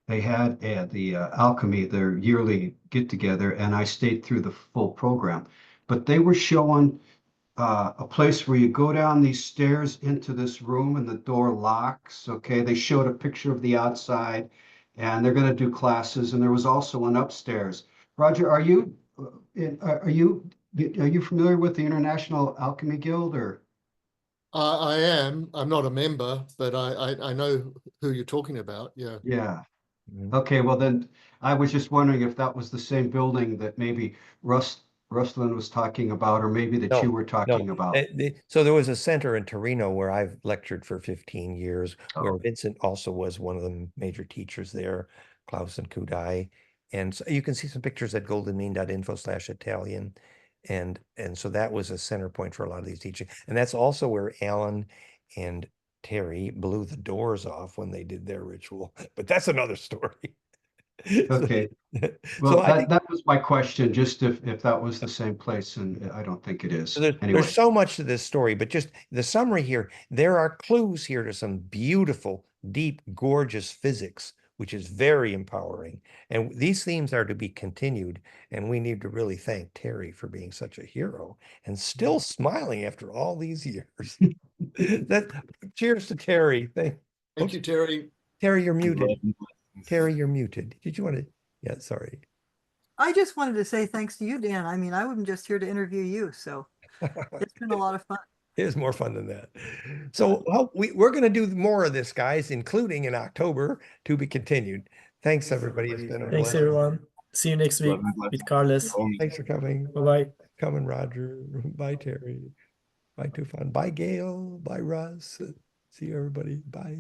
they had the Alchemy, their yearly get together, and I stayed through the full program. But they were showing a place where you go down these stairs into this room and the door locks. Okay, they showed a picture of the outside, and they're going to do classes. And there was also one upstairs. Roger, are you familiar with the International Alchemy Guild, or? I am. I'm not a member, but I know who you're talking about. Yeah. Yeah. Okay. Well, then I was just wondering if that was the same building that maybe Ruslan was talking about, or maybe that you were talking about. So there was a center in Torino where I've lectured for 15 years, where Vincent also was one of the major teachers there, Klaus and Kudai. And so you can see some pictures at goldenmean.info/Italian. And so that was a center point for a lot of these teaching. And that's also where Alan and Terry blew the doors off when they did their ritual. But that's another story. Okay. Well, that was my question, just if that was the same place, and I don't think it is. So there's so much to this story, but just the summary here, there are clues here to some beautiful, deep, gorgeous physics, which is very empowering. And these themes are to be continued. And we need to really thank Terry for being such a hero and still smiling after all these years. Cheers to Terry. Thank you, Terry. Terry, you're muted. Terry, you're muted. Did you want to? Yeah, sorry. I just wanted to say thanks to you, Dan. I mean, I wasn't just here to interview you, so it's been a lot of fun. It was more fun than that. So we're going to do more of this, guys, including in October, to be continued. Thanks, everybody. It's been a Thanks, pleasure. everyone. See you next week with Carlos. Thanks for coming. Bye-bye. Coming, Roger. Bye, Terry. Bye, Tufan. Bye, Gail. Bye, Russ. See you, everybody. Bye.